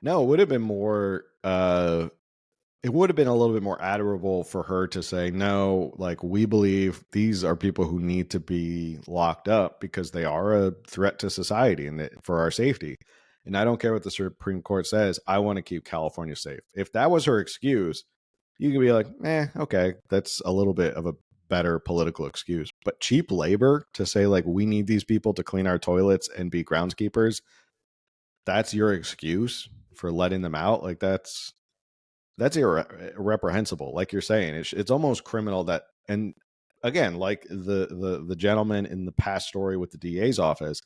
No, it would have been more. It would have been a little bit more admirable for her to say, no, like, we believe these are people who need to be locked up because they are a threat to society and for our safety. And I don't care what the Supreme Court says. I want to keep California safe. If that was her excuse, you could be like, okay, that's a little bit of a better political excuse. But cheap labor to say, like, we need these people to clean our toilets and be groundskeepers, that's your excuse for letting them out. Like that's irreprehensible. Like you're saying, it's almost criminal that, and again, like the gentleman in the past story with the DA's office,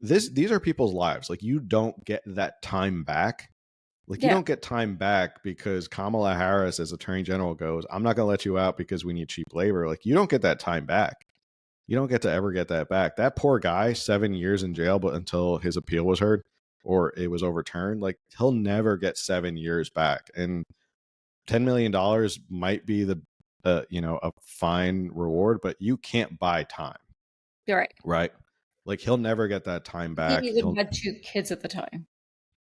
these are people's lives. Like you don't get that time back. Like you Yeah. don't get time back because Kamala Harris as Attorney General goes, I'm not going to let you out because we need cheap labor. Like you don't get that time back. You don't get to ever get that back. That poor guy, 7 years in jail, but until his appeal was heard or it was overturned, like he'll never get 7 years back. And $10 million might be the, a fine reward, but you can't buy time. You're right. Right. Like he'll never get that time back. He even had 2 kids at the time.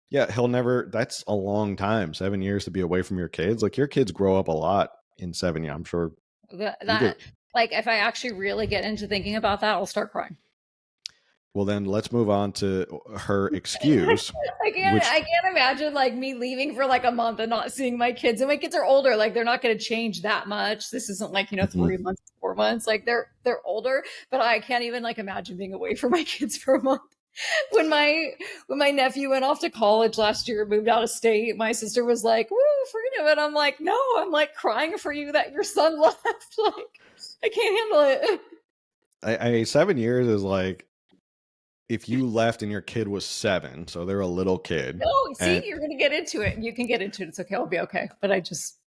Yeah. He'll never, that's a long time, 7 years to be away from your kids. Like your kids grow up a lot in 7 years. I'm sure. That like if I actually really get into thinking about that, I'll start crying. Well, then let's move on to her excuse. I can't imagine like me leaving for like a month and not seeing my kids. And my kids are older. Like they're not going to change that much. This isn't like, 3 months, 4 months. Like they're older, but I can't even like imagine being away from my kids for a month. When my nephew went off to college last year, moved out of state, my sister was like, "Woo, freedom!" And I'm like, "No, I'm like crying for you that your son left. Like, I can't handle it." 7 years is like if you left and your kid was 7, so they're a little kid. No, see, you're gonna get into it. You can get into it. It's okay. I'll be okay. But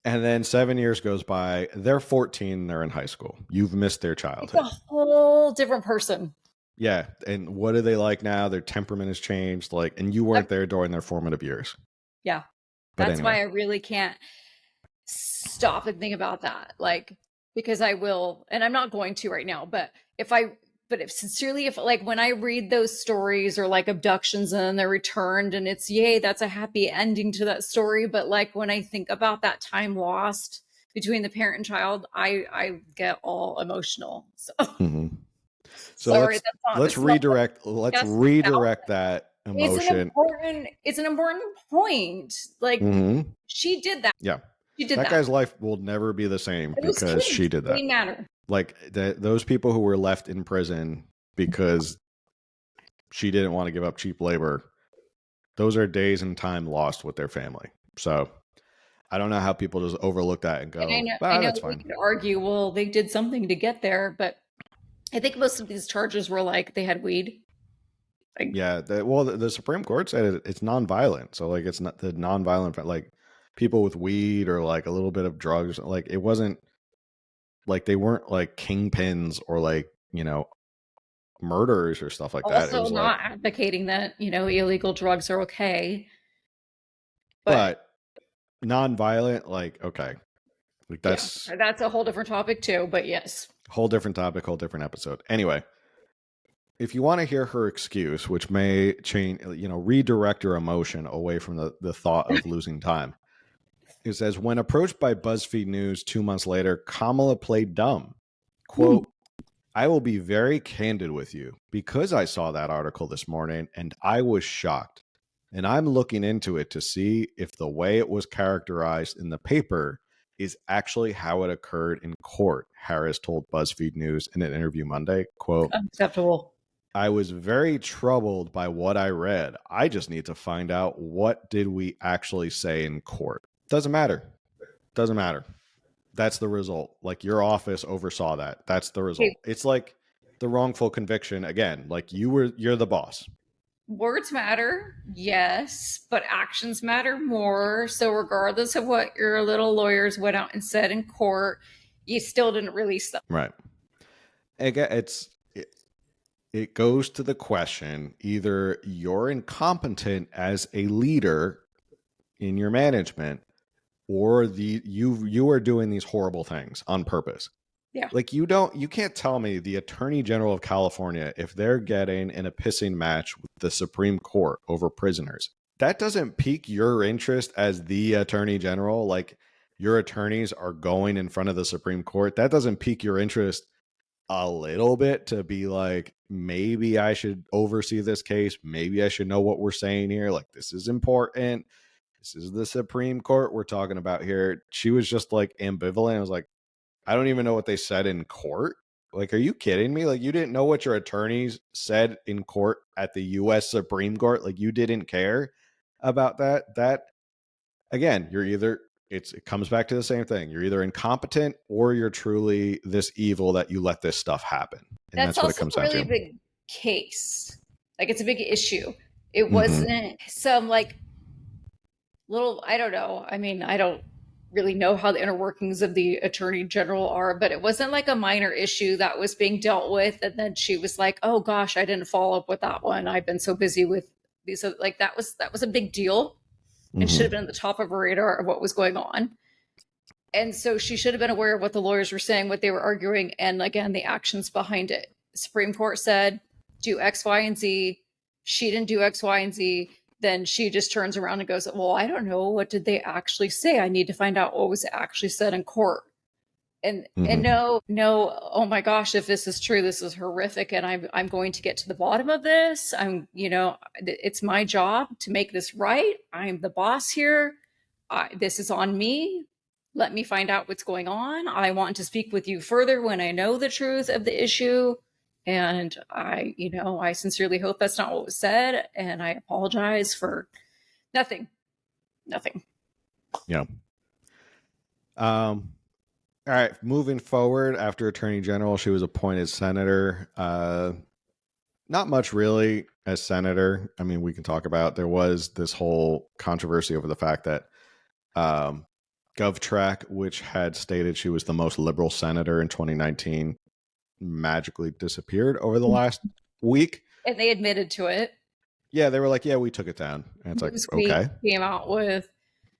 and then 7 years goes by. They're 14. They're in high school. You've missed their childhood. It's a whole different person. Yeah. And what are they like now? Their temperament has changed. Like, and you weren't there during their formative years. Yeah. That's why I really can't stop and think about that. Like, because I will, and I'm not going to right now, but if like when I read those stories or like abductions and then they're returned and it's yay, that's a happy ending to that story. But like when I think about that time lost between the parent and child, I get all emotional. So. So sorry, let's redirect that emotion. It's an important point. Like she did that. Yeah. She did that guy's life will never be the same because she did that. They matter. Like those people who were left in prison because she didn't want to give up cheap labor, those are days and time lost with their family. So I don't know how people just overlook that and go, and I know that's fine. We could argue, well, they did something to get there, but I think most of these charges were like they had weed. Like, yeah. The Supreme Court said it's nonviolent. So like it's not the nonviolent, like people with weed or like a little bit of drugs. Like it wasn't like they weren't like kingpins or like, murderers or stuff like that. Also not advocating that, illegal drugs are okay. But nonviolent, like, okay. Like that's a whole different topic too, but yes. Whole different topic, whole different episode. Anyway, if you want to hear her excuse, which may change, redirect your emotion away from the thought of losing time, it says, when approached by BuzzFeed News 2 months later, Kamala played dumb. Quote, I will be very candid with you because I saw that article this morning and I was shocked. And I'm looking into it to see if the way it was characterized in the paper is actually how it occurred in court, Harris told BuzzFeed News in an interview Monday. Quote, unacceptable. I was very troubled by what I read. I just need to find out what did we actually say in court. Doesn't matter. Doesn't matter. That's the result. Like your office oversaw that. That's the result. It's like the wrongful conviction again. Like you're the boss. Words matter, yes, but actions matter more. So regardless of what your little lawyers went out and said in court, you still didn't release them. Right. It goes to the question, either you're incompetent as a leader in your management or you are doing these horrible things on purpose. Yeah. Like you can't tell me the Attorney General of California, if they're getting in a pissing match with the Supreme Court over prisoners, that doesn't pique your interest as the Attorney General. Like your attorneys are going in front of the Supreme Court. That doesn't pique your interest a little bit to be like, maybe I should oversee this case. Maybe I should know what we're saying here. Like, this is important. This is the Supreme Court we're talking about here. She was just like ambivalent. I was like, I don't even know what they said in court. Like, are you kidding me? Like, you didn't know what your attorneys said in court at the U.S. Supreme Court? Like, you didn't care about that? That, again, you're either, it comes back to the same thing. You're either incompetent or you're truly this evil that you let this stuff happen. And that's what it also comes a down really to. big case. Like, it's a big issue. It Mhm. wasn't some like little, I don't know. I mean, I don't really know how the inner workings of the attorney general are, but it wasn't like a minor issue that was being dealt with. And then she was like, oh gosh, I didn't follow up with that one. I've been so busy with these. Like, that was a big deal and should have Mhm. been at the top of her radar of what was going on. And so she should have been aware of what the lawyers were saying, what they were arguing, and again, the actions behind it. The Supreme Court said, do X, Y, and Z. She didn't do X, Y, and Z. Then she just turns around and goes, well, I don't know. What did they actually say? I need to find out what was actually said in court. And Mhm. no, oh my gosh, if this is true, this is horrific. And I'm going to get to the bottom of this. It's my job to make this right. I'm the boss here. This is on me. Let me find out what's going on. I want to speak with you further when I know the truth of the issue. And I sincerely hope that's not what was said. And I apologize for nothing. Yeah. All right. Moving forward, after Attorney General, she was appointed senator. Not much really as senator. I mean, we can talk about, there was this whole controversy over the fact that GovTrack, which had stated she was the most liberal senator in 2019, magically disappeared over the last week. And they admitted to it. Yeah, they were like, yeah, we took it down. And it's like, Newsweek okay. came out with,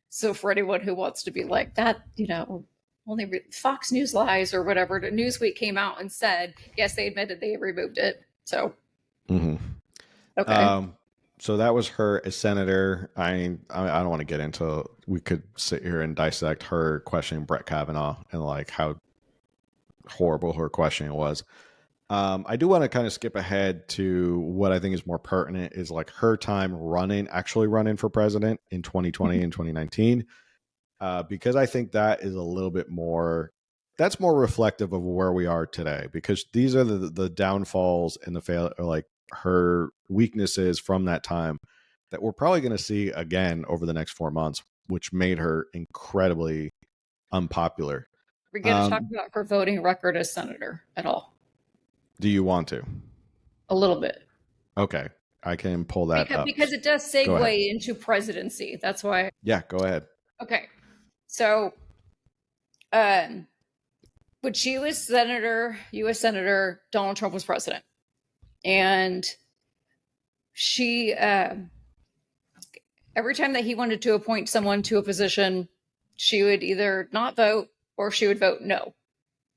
so for anyone who wants to be like that, only Fox News lies or whatever, Newsweek came out and said, yes, they admitted they removed it. So, okay. So that was her as senator. I don't want to get into, we could sit here and dissect her questioning Brett Kavanaugh and like how horrible her questioning was. I do want to kind of skip ahead to what I think is more pertinent is like her time actually running for president in 2020 and 2019. Because I think that is a little bit more, that's more reflective of where we are today, because these are the downfalls and like her weaknesses from that time that we're probably going to see again over the next 4 months, which made her incredibly unpopular. We're going to talk about her voting record as senator at all. Do you want to? A little bit. Okay. I can pull that up. Because it does segue into presidency. That's why. Yeah, go ahead. Okay. So, when she was senator, U.S. Senator, Donald Trump was president. And she, every time that he wanted to appoint someone to a position, she would either not vote or she would vote no.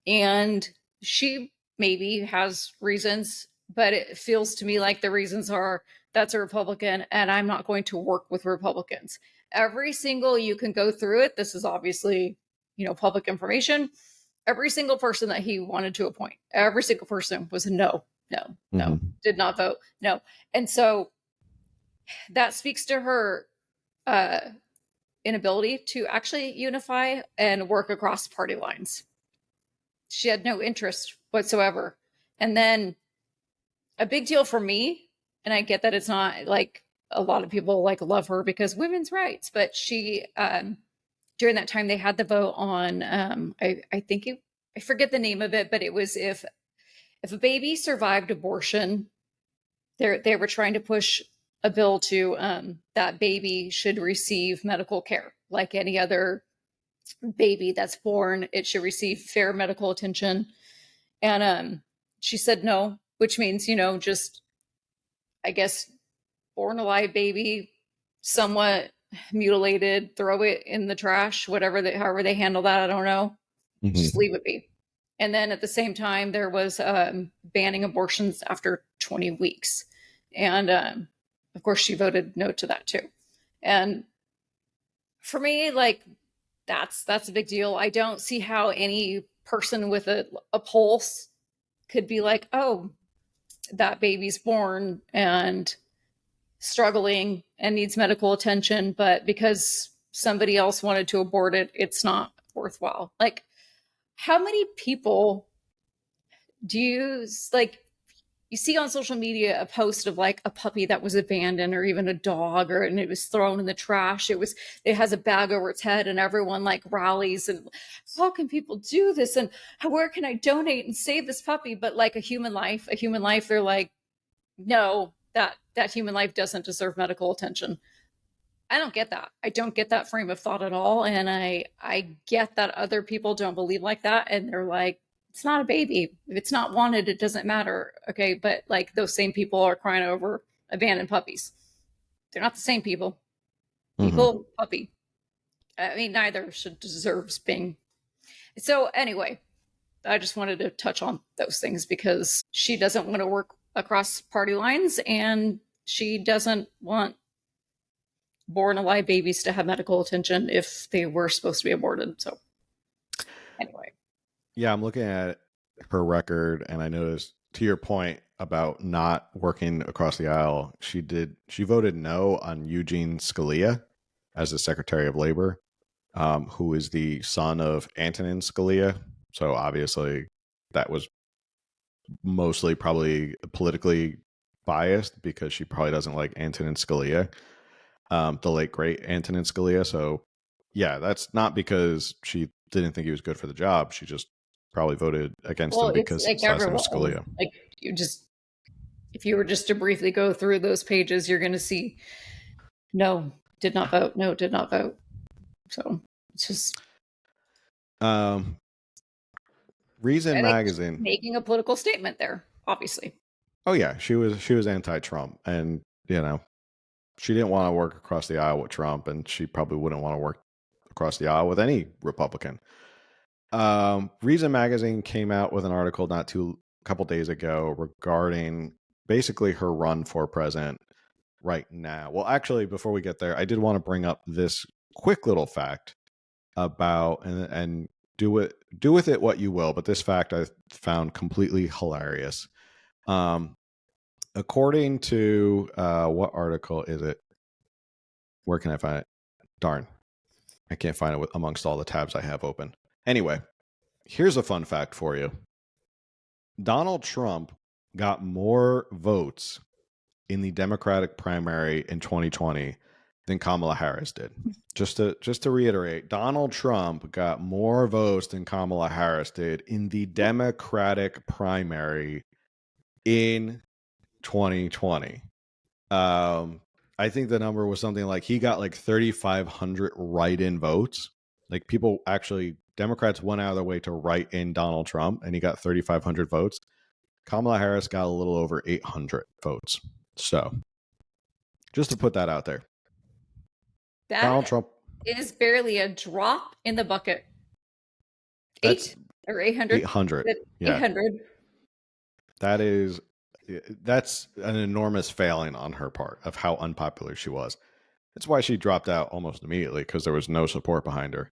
And she maybe has reasons, but it feels to me like the reasons are, that's a Republican and I'm not going to work with Republicans. Every single, you can go through it. This is obviously, public information. Every single person that he wanted to appoint, every single person was no, did not vote, no. And so that speaks to her inability to actually unify and work across party lines. She had no interest whatsoever. And then a big deal for me, and I get that it's not like a lot of people like love her because women's rights, but she, during that time they had the vote on, I forget the name of it, but it was if a baby survived abortion, they were trying to push a bill to, that baby should receive medical care like any other baby that's born. It should receive fair medical attention. And she said no, which means, just, I guess, born alive baby, somewhat mutilated, throw it in the trash, however they handle that, I don't know. Just leave it be. And then at the same time, there was banning abortions after 20 weeks. And of course, she voted no to that too. And for me, like, that's a big deal. I don't see how any person with a pulse could be like, oh, that baby's born and struggling and needs medical attention, but because somebody else wanted to abort it, it's not worthwhile. Like, how many people do you like, you see on social media a post of like a puppy that was abandoned, or even a dog, and it was thrown in the trash. It has a bag over its head, and everyone like rallies, and how can people do this? And where can I donate and save this puppy? But like a human life, they're like, no, that human life doesn't deserve medical attention. I don't get that. I don't get that frame of thought at all. And I get that other people don't believe like that. And they're like, it's not a baby. If it's not wanted, it doesn't matter. Okay. But like those same people are crying over abandoned puppies. They're not the same people. People, puppy. I mean, neither should deserves being. So anyway, I just wanted to touch on those things because she doesn't want to work across party lines, and she doesn't want born alive babies to have medical attention if they were supposed to be aborted. So anyway. Yeah, I'm looking at her record, and I noticed, to your point about not working across the aisle, she voted no on Eugene Scalia as the Secretary of Labor, who is the son of Antonin Scalia. So obviously that was mostly probably politically biased, because she probably doesn't like Antonin Scalia, the late great Antonin Scalia. So yeah, that's not because she didn't think he was good for the job. She just probably voted against him because like his last name was Scalia. Like, if you were just to briefly go through those pages, you're going to see no, did not vote. No, did not vote. So it's just Reason Magazine making a political statement there, obviously. Oh yeah, she was anti-Trump, and she didn't want to work across the aisle with Trump, and she probably wouldn't want to work across the aisle with any Republican. Reason Magazine came out with an article a couple days ago regarding basically her run for president right now. Well, actually, before we get there, I did want to bring up this quick little fact about, and do with it what you will, but this fact I found completely hilarious. According to what article is it? Where can I find it? Darn, I can't find it amongst all the tabs I have open. Anyway, here's a fun fact for you. Donald Trump got more votes in the Democratic primary in 2020 than Kamala Harris did. Just to reiterate, Donald Trump got more votes than Kamala Harris did in the Democratic primary in 2020. I think the number was something like he got like 3,500 write-in votes. Like Democrats went out of their way to write in Donald Trump, and he got 3,500 votes. Kamala Harris got a little over 800 votes. So just to put that out there. Donald Trump is barely a drop in the bucket. 800. 800. Yeah. 800. That's an enormous failing on her part of how unpopular she was. That's why she dropped out almost immediately, because there was no support behind her.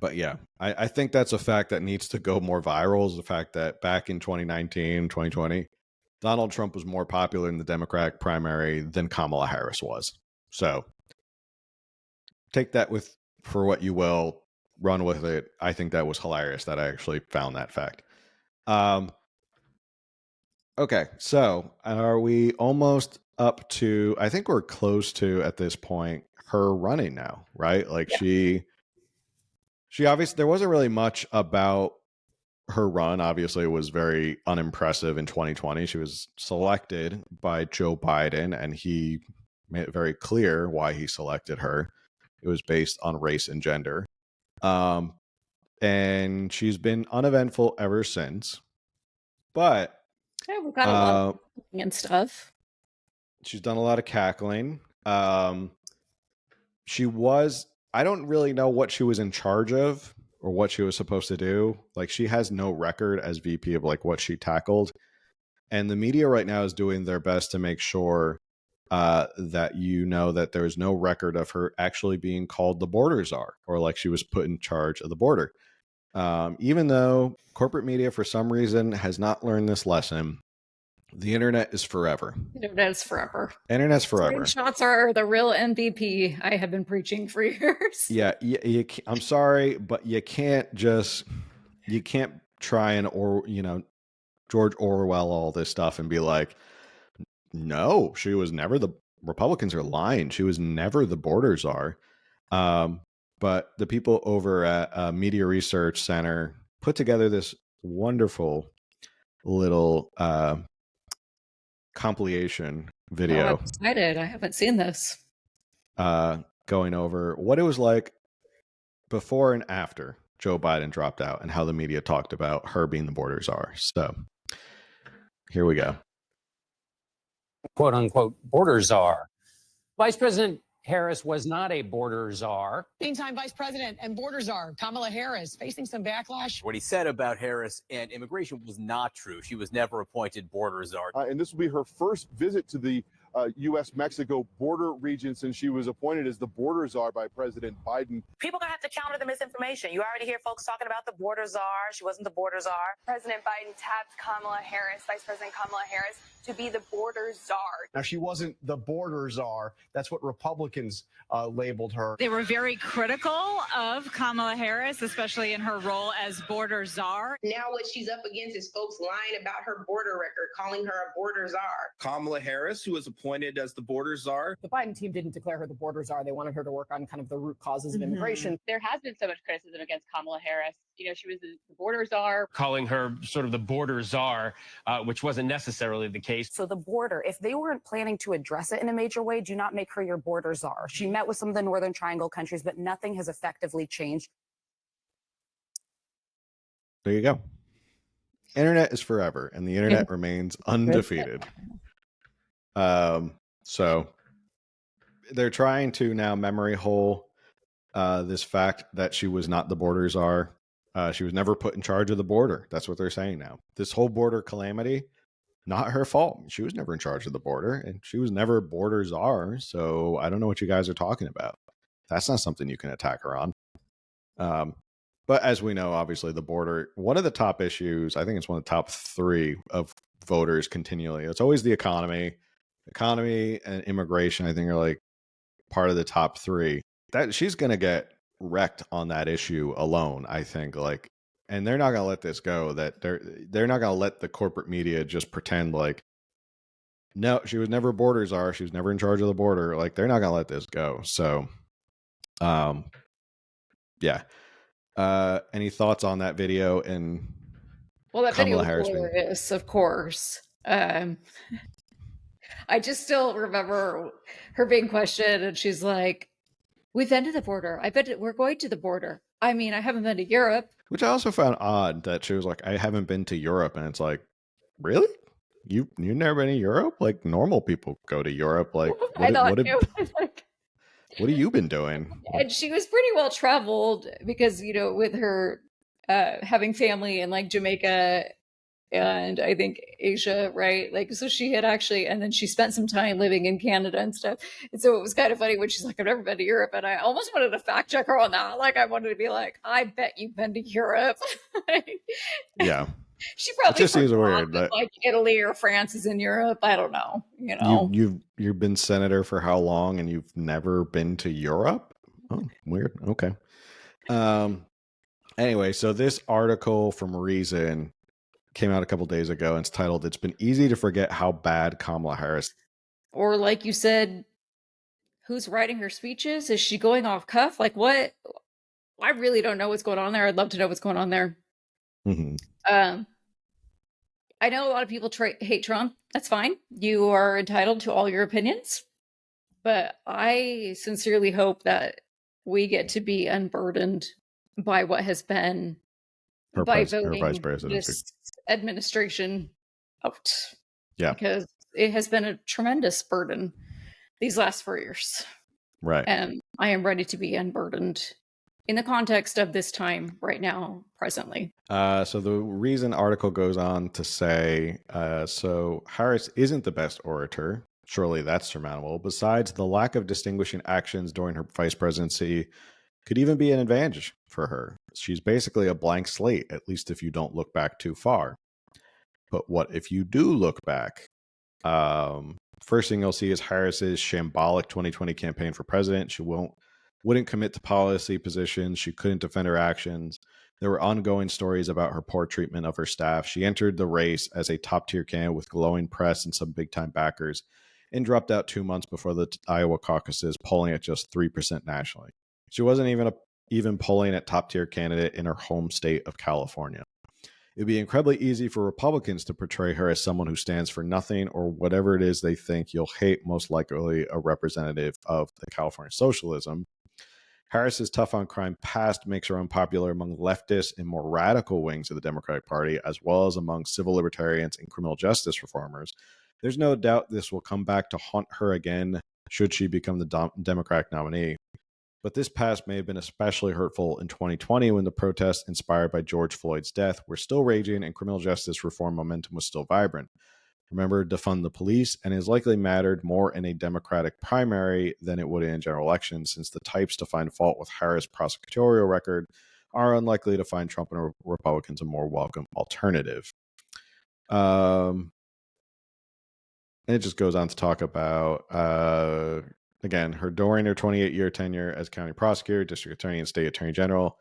But yeah, I think that's a fact that needs to go more viral, is the fact that back in 2019, 2020, Donald Trump was more popular in the Democratic primary than Kamala Harris was. So take that for what you will, run with it. I think that was hilarious that I actually found that fact. Okay, so are we almost up to, I think we're close to, at this point, her running now, right? Like she obviously, there wasn't really much about her run. Obviously, it was very unimpressive in 2020. She was selected by Joe Biden, and he made it very clear why he selected her. It was based on race and gender. And she's been uneventful ever since. But yeah, we've got a lot of and stuff. She's done a lot of cackling. I don't really know what she was in charge of or what she was supposed to do. Like, she has no record as VP of like what she tackled. And the media right now is doing their best to make sure that that there's no record of her actually being called the border czar, or like she was put in charge of the border. Even though corporate media, for some reason, has not learned this lesson, the internet is forever. Internet's forever. Internet's forever. Screenshots are the real MVP. I have been preaching for years. Yeah, I'm sorry, but you can't try and, George Orwell all this stuff and be like, no, she was never the Republicans are lying. She was never the border czar. But the people over at Media Research Center put together this wonderful little compilation video. I'm excited. I haven't seen this. Going over what it was like before and after Joe Biden dropped out and how the media talked about her being the border czar. So here we go. Quote unquote border czar. Vice President Harris was not a border czar. Meantime, Vice President and border czar Kamala Harris facing some backlash. What he said about Harris and immigration was not true. She was never appointed border czar. And this will be her first visit to the U.S.-Mexico border region since she was appointed as the border czar by President Biden. People are going to have to counter the misinformation. You already hear folks talking about the border czar. She wasn't the border czar. President Biden tapped Kamala Harris, Vice President Kamala Harris, to be the border czar. Now, she wasn't the border czar. That's what Republicans labeled her. They were very critical of Kamala Harris, especially in her role as border czar. Now what she's up against is folks lying about her border record, calling her a border czar. Kamala Harris, who was appointed as the border czar. The Biden team didn't declare her the border czar. They wanted her to work on kind of the root causes of immigration. There has been so much criticism against Kamala Harris. You know, she was the border czar. Calling her sort of the border czar, which wasn't necessarily the case. So the border, if they weren't planning to address it in a major way, do not make her your border czar. She met with some of the Northern Triangle countries, but nothing has effectively changed. There you go. Internet is forever, and the internet remains undefeated. So they're trying to now memory hole this fact that she was not the border czar. She was never put in charge of the border. That's what they're saying now. This whole border calamity, not her fault. She was never in charge of the border, and she was never border czar. So I don't know what you guys are talking about. That's not something you can attack her on. But as we know, obviously the border, one of the top issues, I think it's one of the top 3 of voters continually. It's always the economy. Economy and immigration, I think, are like part of the top 3. That she's going to get wrecked on that issue alone, I think. Like, and they're not going to let this go. That they're not going to let the corporate media just pretend like, no, she was never border czar. She was never in charge of the border. Like, they're not going to let this go. So, yeah. Any thoughts on that video? And well, that Kamala video was Harris hilarious, of course. I just still remember her being questioned, and she's like, "We've been to the border. I bet we're going to the border. I mean, I haven't been to Europe." Which I also found odd that she was like, "I haven't been to Europe," and it's like, really? You've never been to Europe? Like, normal people go to Europe. Like, what have you been doing? And she was pretty well traveled because, you know, with her having family in like Jamaica and I think Asia, right? Like, so she had actually, and then she spent some time living in Canada and stuff. And so it was kind of funny when she's like, "I've never been to Europe." And I almost wanted to fact check her on that. Like, I wanted to be like, "I bet you've been to Europe." Yeah. She probably just seems weird that like Italy or France is in Europe. I don't know. You know, you've been senator for how long, and you've never been to Europe? Oh, weird. Okay. Anyway, so this article from Reason came out a couple days ago, and it's titled, "It's been easy to forget how bad Kamala Harris." Or like you said, who's writing her speeches? Is she going off cuff? Like, what? I really don't know what's going on there. I'd love to know what's going on there. Mm-hmm. I know a lot of people hate Trump. That's fine. You are entitled to all your opinions. But I sincerely hope that we get to be unburdened by what has been her vice presidency. This administration out. Yeah. Because it has been a tremendous burden these last 4 years. Right. And I am ready to be unburdened in the context of this time right now, presently. So the Reason article goes on to say, so Harris isn't the best orator. Surely that's surmountable. Besides, the lack of distinguishing actions during her vice presidency could even be an advantage for her. She's basically a blank slate, at least if you don't look back too far. But what if you do look back? First thing you'll see is Harris's shambolic 2020 campaign for president. She won't wouldn't commit to policy positions. She couldn't defend her actions. There were ongoing stories about her poor treatment of her staff. She entered the race as a top-tier candidate with glowing press and some big-time backers, and dropped out 2 months before the Iowa caucuses, polling at just 3% nationally. She wasn't even polling at top-tier candidate in her home state of California. It'd be incredibly easy for Republicans to portray her as someone who stands for nothing or whatever it is they think you'll hate, most likely a representative of the California socialism. Harris's tough on crime past makes her unpopular among leftists and more radical wings of the Democratic Party, as well as among civil libertarians and criminal justice reformers. There's no doubt this will come back to haunt her again should she become the Democratic nominee. But this past may have been especially hurtful in 2020 when the protests inspired by George Floyd's death were still raging and criminal justice reform momentum was still vibrant. Remember, defund the police, and it has likely mattered more in a Democratic primary than it would in a general election, since the types to find fault with Harris' prosecutorial record are unlikely to find Trump and Republicans a more welcome alternative. And it just goes on to talk about, again, during her 28-year tenure as county prosecutor, district attorney, and state attorney general.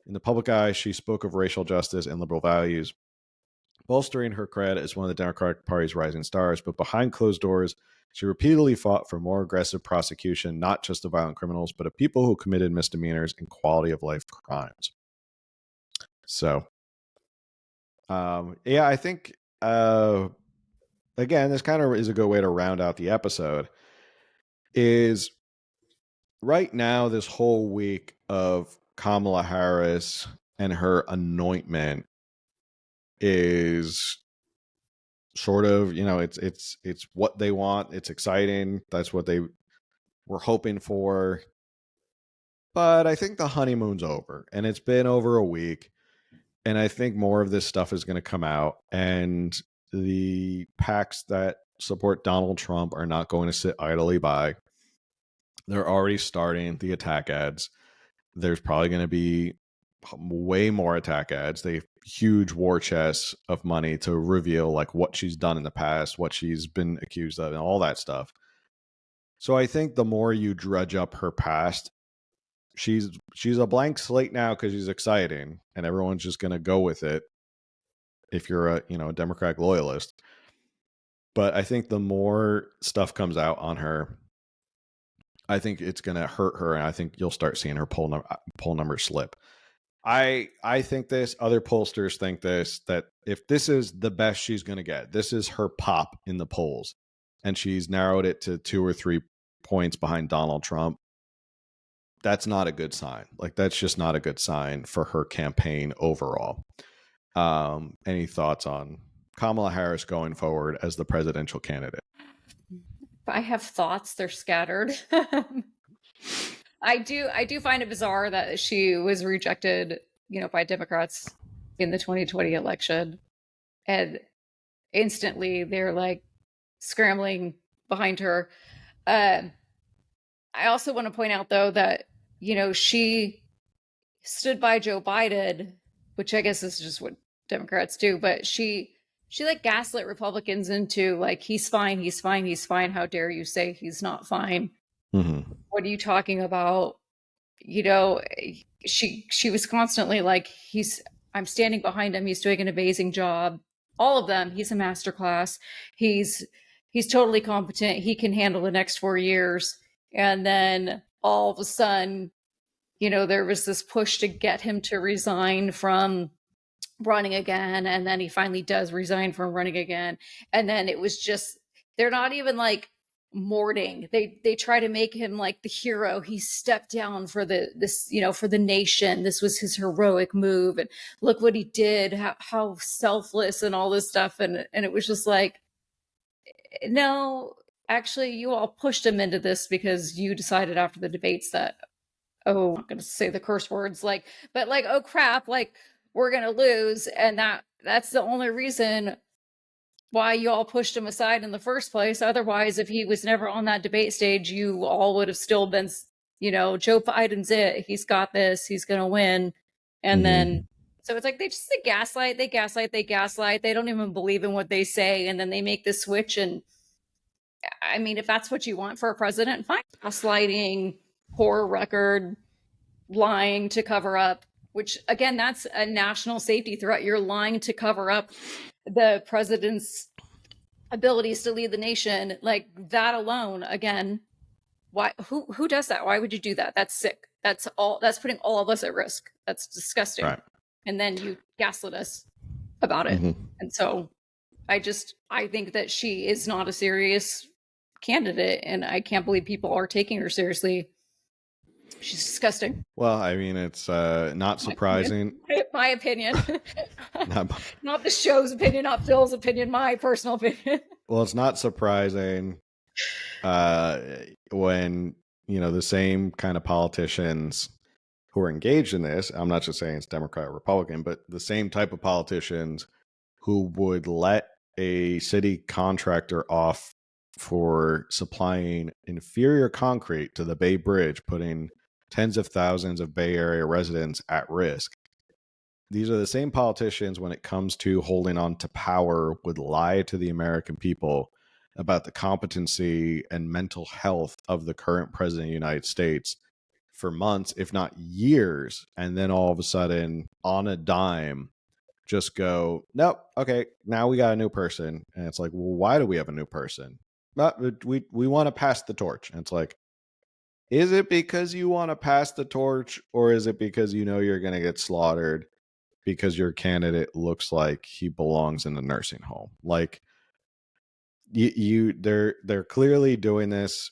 In the public eye, she spoke of racial justice and liberal values, bolstering her cred as one of the Democratic Party's rising stars. But behind closed doors, she repeatedly fought for more aggressive prosecution, not just of violent criminals, but of people who committed misdemeanors and quality of life crimes. So, yeah, I think, again, this kind of is a good way to round out the episode. Is right now, this whole week of Kamala Harris and her anointment is sort of, it's what they want. It's exciting. That's what they were hoping for. But I think the honeymoon's over, and it's been over a week. And I think more of this stuff is going to come out, and the PACs that support Donald Trump are not going to sit idly by. They're already starting the attack ads. There's probably going to be way more attack ads. They have huge war chests of money to reveal like what she's done in the past, what she's been accused of, and all that stuff. So I think the more you drudge up her past, she's a blank slate now because she's exciting, and everyone's just going to go with it if you're a Democratic loyalist. But I think the more stuff comes out on her, I think it's going to hurt her, and I think you'll start seeing her poll numbers slip. I think this, other pollsters think this, that if this is the best she's going to get, this is her pop in the polls, and she's narrowed it to 2 or 3 points behind Donald Trump, that's not a good sign. Like, that's just not a good sign for her campaign overall. Any thoughts on Kamala Harris going forward as the presidential candidate? I have thoughts. They're scattered. I do find it bizarre that she was rejected, by Democrats in the 2020 election, and instantly they're like scrambling behind her. I also want to point out, though, that she stood by Joe Biden, which I guess is just what Democrats do, but she like gaslit Republicans into like, he's fine. How dare you say he's not fine? Mm-hmm. What are you talking about? She was constantly like, I'm standing behind him. He's doing an amazing job. All of them. He's a masterclass. He's totally competent. He can handle the next 4 years. And then all of a sudden, there was this push to get him to resign from running again, and then he finally does resign from running again, and then it was just, they're not even like mourning. They try to make him like the hero. He stepped down for for the nation. This was his heroic move, and look what he did, how selfless and all this stuff, and it was just like, no, actually, you all pushed him into this because you decided after the debates that, I'm not going to say the curse words, but oh crap, we're going to lose. And that's the only reason why you all pushed him aside in the first place. Otherwise, if he was never on that debate stage, you all would have still been, Joe Biden's it. He's got this. He's going to win. And then, so it's like they gaslight. They don't even believe in what they say. And then they make the switch. And I mean, if that's what you want for a president, fine. Gaslighting, poor record, lying to cover up, which again, that's a national safety threat. You're lying to cover up the president's abilities to lead the nation. Like that alone, again, why? Who does that? Why would you do that? That's sick. That's putting all of us at risk. That's disgusting. Right. And then you gaslit us about it. Mm-hmm. And so I think that she is not a serious candidate, and I can't believe people are taking her seriously. She's disgusting. Well, I mean, it's not surprising. My opinion. Not the show's opinion, not Phil's opinion, my personal opinion. Well, it's not surprising when, the same kind of politicians who are engaged in this, I'm not just saying it's Democrat or Republican, but the same type of politicians who would let a city contractor off for supplying inferior concrete to the Bay Bridge, putting tens of thousands of Bay Area residents at risk. These are the same politicians, when it comes to holding on to power, would lie to the American people about the competency and mental health of the current president of the United States for months, if not years, and then all of a sudden, on a dime, just go, nope, okay, now we got a new person. And it's like, well, why do we have a new person? We want to pass the torch. And it's like, is it because you want to pass the torch, or is it because you know you're going to get slaughtered because your candidate looks like he belongs in the nursing home? Like, they're clearly doing this.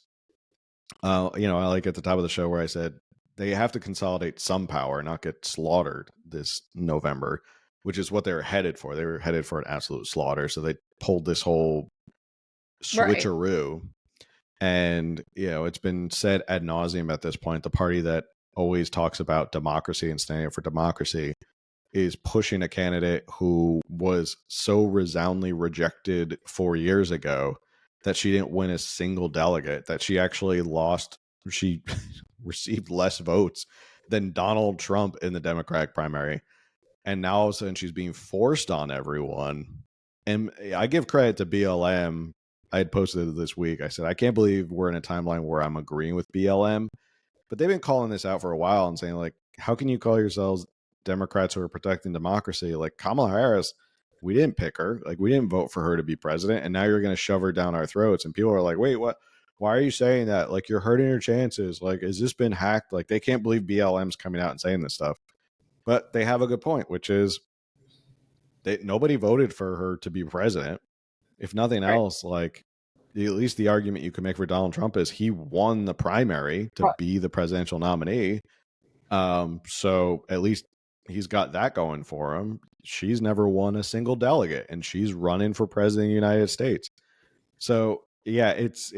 I like at the top of the show where I said they have to consolidate some power, not get slaughtered this November, which is what they were headed for. They were headed for an absolute slaughter. So they pulled this whole switcheroo. Right. And, it's been said ad nauseum at this point, the party that always talks about democracy and standing up for democracy is pushing a candidate who was so resoundingly rejected 4 years ago that she didn't win a single delegate, that she actually lost. She received less votes than Donald Trump in the Democratic primary. And now all of a sudden she's being forced on everyone. And I give credit to BLM. I had posted it this week. I said, I can't believe we're in a timeline where I'm agreeing with BLM. But they've been calling this out for a while and saying, like, how can you call yourselves Democrats who are protecting democracy? Like, Kamala Harris, we didn't pick her. Like, we didn't vote for her to be president. And now you're going to shove her down our throats. And people are like, wait, what? Why are you saying that? Like, you're hurting your chances. Like, has this been hacked? Like, they can't believe BLM's coming out and saying this stuff. But they have a good point, which is nobody voted for her to be president. If nothing else, like, at least the argument you can make for Donald Trump is he won the primary to be the presidential nominee. So at least he's got that going for him. She's never won a single delegate, and she's running for president of the United States. So yeah, it's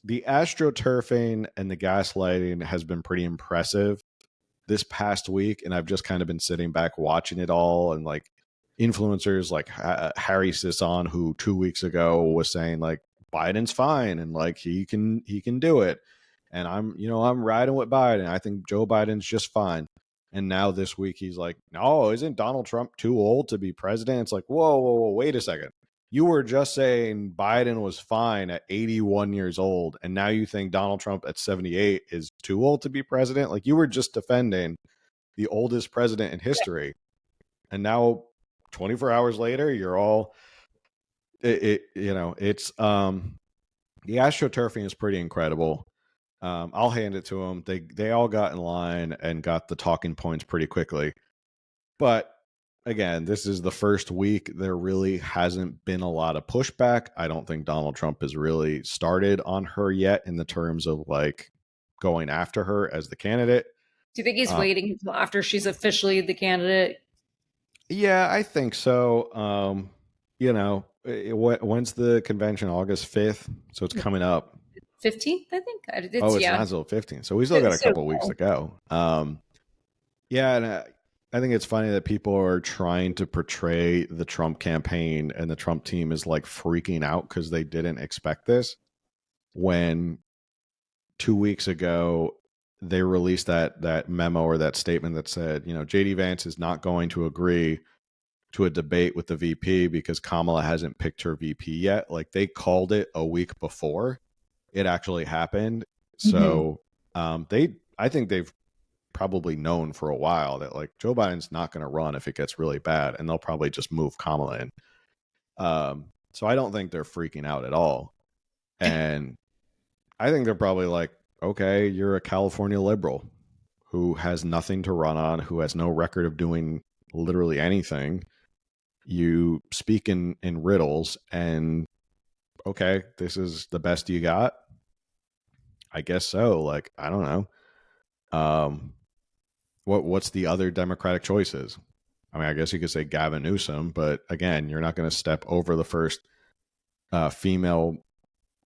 the astroturfing and the gaslighting has been pretty impressive this past week. And I've just kind of been sitting back watching it all. And like influencers like Harry Sisson, who 2 weeks ago was saying like Biden's fine and like he can do it. And I'm riding with Biden. I think Joe Biden's just fine. And now this week he's like, no, isn't Donald Trump too old to be president? It's like, whoa, wait a second. You were just saying Biden was fine at 81 years old, and now you think Donald Trump at 78 is too old to be president? Like, you were just defending the oldest president in history. And now 24 hours later, you're all the astroturfing is pretty incredible. I'll hand it to them. They all got in line and got the talking points pretty quickly. But again, this is the first week. There really hasn't been a lot of pushback. I don't think Donald Trump has really started on her yet in the terms of like going after her as the candidate. Do you think he's waiting until after she's officially the candidate? Yeah, I think so. When's the convention? August 5th. So it's coming up. 15th, I think. It's not until 15th. So we still got a couple of weeks to go. And I think it's funny that people are trying to portray the Trump campaign and the Trump team is like freaking out because they didn't expect this. When 2 weeks ago, they released that memo or that statement that said, J.D. Vance is not going to agree to a debate with the VP because Kamala hasn't picked her VP yet. Like, they called it a week before it actually happened. So I think they've probably known for a while that like Joe Biden's not going to run if it gets really bad, and they'll probably just move Kamala in. So I don't think they're freaking out at all. And I think they're probably like, okay, you're a California liberal who has nothing to run on, who has no record of doing literally anything. You speak in riddles, and okay, this is the best you got. I guess so. Like, I don't know. What's the other Democratic choices? I mean, I guess you could say Gavin Newsom, but again, you're not going to step over the first female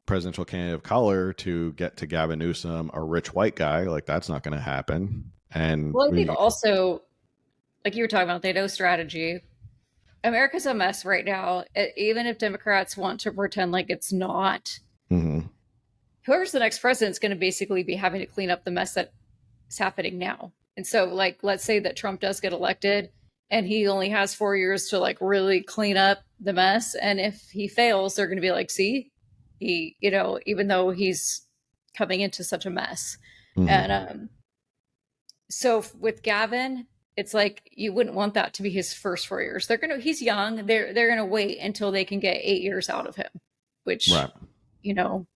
presidential candidate of color to get to Gavin Newsom, a rich white guy. Like, that's not going to happen. And well, I think also, like you were talking about, they know strategy. America's a mess right now. Even if Democrats want to pretend like it's not, whoever's the next president is going to basically be having to clean up the mess that is happening now. And so, like, let's say that Trump does get elected and he only has 4 years to like really clean up the mess. And if he fails, they're going to be like, see, he, you know, even though he's coming into such a mess. And so with Gavin, it's like you wouldn't want that to be his first 4 years. He's young. They're gonna wait until they can get 8 years out of him, which you know,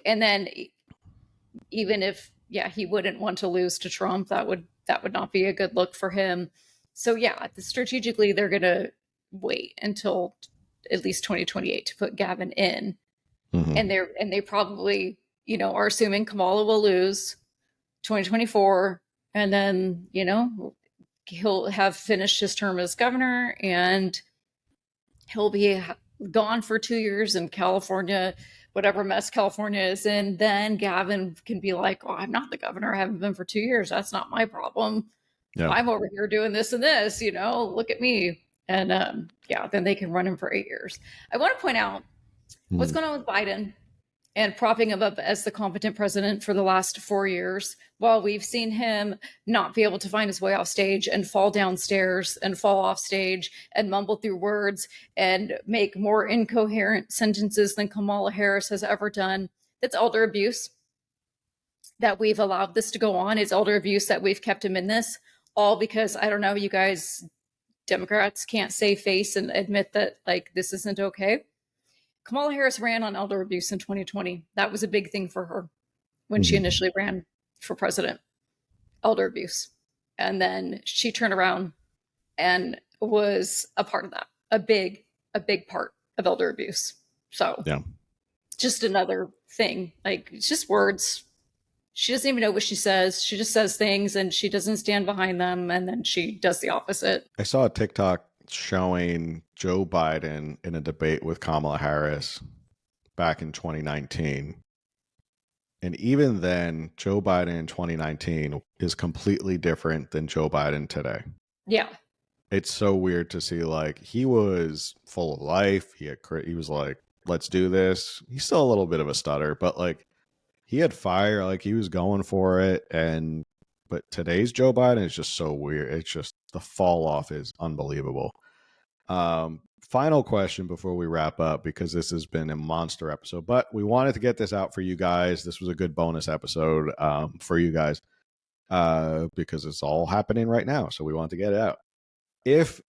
and then even if he wouldn't want to lose to Trump, that would not be a good look for him. So strategically they're gonna wait until at least 2028 to put Gavin in, and they probably, you know, are assuming Kamala will lose 2024. And then, you know, he'll have finished his term as governor and he'll be gone for 2 years in California, whatever mess California is in. Then Gavin can be like, oh, I'm not the governor. I haven't been for 2 years. That's not my problem. Yeah. I'm over here doing this and this, you know, look at me. And then they can run him for 8 years. I want to point out what's going on with Biden and propping him up as the competent president for the last 4 years, while we've seen him not be able to find his way off stage and fall downstairs and fall off stage and mumble through words and make more incoherent sentences than Kamala Harris has ever done. That's elder abuse that we've allowed this to go on. It's elder abuse that we've kept him in this, all because, I don't know, you guys, Democrats can't save face and admit that, like, this isn't okay. Kamala Harris ran on elder abuse in 2020. That was a big thing for her when she initially ran for president, elder abuse. And then she turned around and was a part of that, a big part of elder abuse. So just another thing, like, it's just words. She doesn't even know what she says. She just says things and she doesn't stand behind them. And then she does the opposite. I saw a TikTok showing Joe Biden in a debate with Kamala Harris back in 2019. And even then, Joe Biden in 2019 is completely different than Joe Biden today. Yeah. It's so weird to see, like, he was full of life. He was like, let's do this. He's still a little bit of a stutter, but like, he had fire, like he was going for it. But today's Joe Biden is just so weird. It's just, the fall off is unbelievable. Final question before we wrap up, because this has been a monster episode, but we wanted to get this out for you guys. This was a good bonus episode for you guys because it's all happening right now. So we want to get it out. If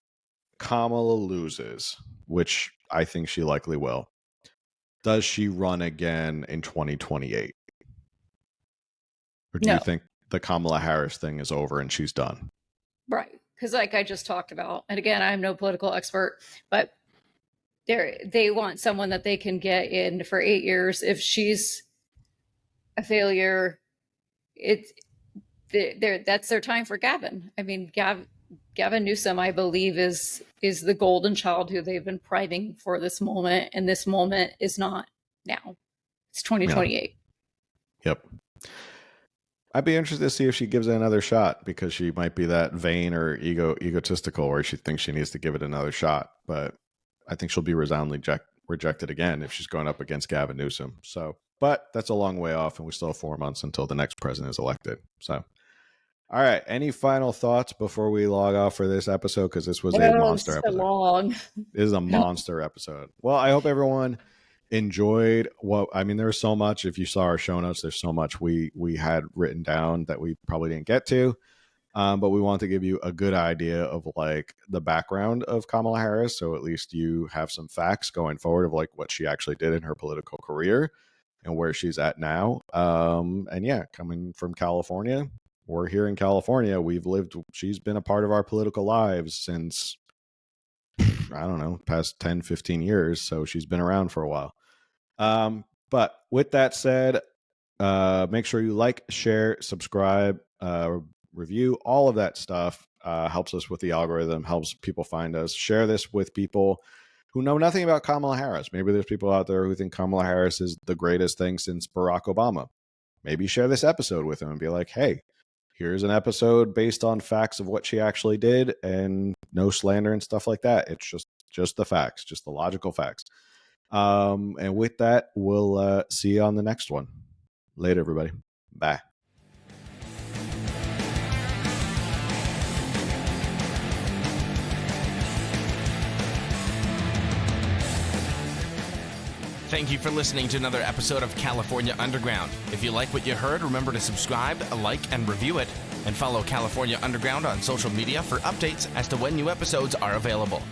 Kamala loses, which I think she likely will, does she run again in 2028? Or do you think the Kamala Harris thing is over and she's done? Right. Because like I just talked about, and again, I'm no political expert, but they want someone that they can get in for 8 years. If she's a failure, that's their time for Gavin. I mean, Gavin Newsom, I believe, is the golden child who they've been priming for this moment, and this moment is not now. It's 2028. Yep. I'd be interested to see if she gives it another shot, because she might be that vain or egotistical where she thinks she needs to give it another shot. But I think she'll be resoundingly rejected again if she's going up against Gavin Newsom. So, but that's a long way off, and we still have 4 months until the next president is elected. So, all right. Any final thoughts before we log off for this episode? Because this was a monster episode. Long. This is a monster episode. Well, I hope everyone enjoyed there's so much. If you saw our show notes, there's so much we had written down that we probably didn't get to. But we want to give you a good idea of like the background of Kamala Harris. So at least you have some facts going forward of like what she actually did in her political career and where she's at now. And yeah, coming from California, we're here in California. She's been a part of our political lives since, I don't know, past 10, 15 years. So she's been around for a while. But with that said, make sure you like, share, subscribe, review, all of that stuff. Helps us with the algorithm, helps people find us. Share this with people who know nothing about Kamala Harris. Maybe there's people out there who think Kamala Harris is the greatest thing since Barack Obama. Maybe share this episode with them and be like, hey, here's an episode based on facts of what she actually did and no slander and stuff like that. It's just the facts, just the logical facts. And with that, we'll see you on the next one. Later, everybody. Bye. Thank you for listening to another episode of California Underground. If you like what you heard, remember to subscribe, like, and review it. And follow California Underground on social media for updates as to when new episodes are available.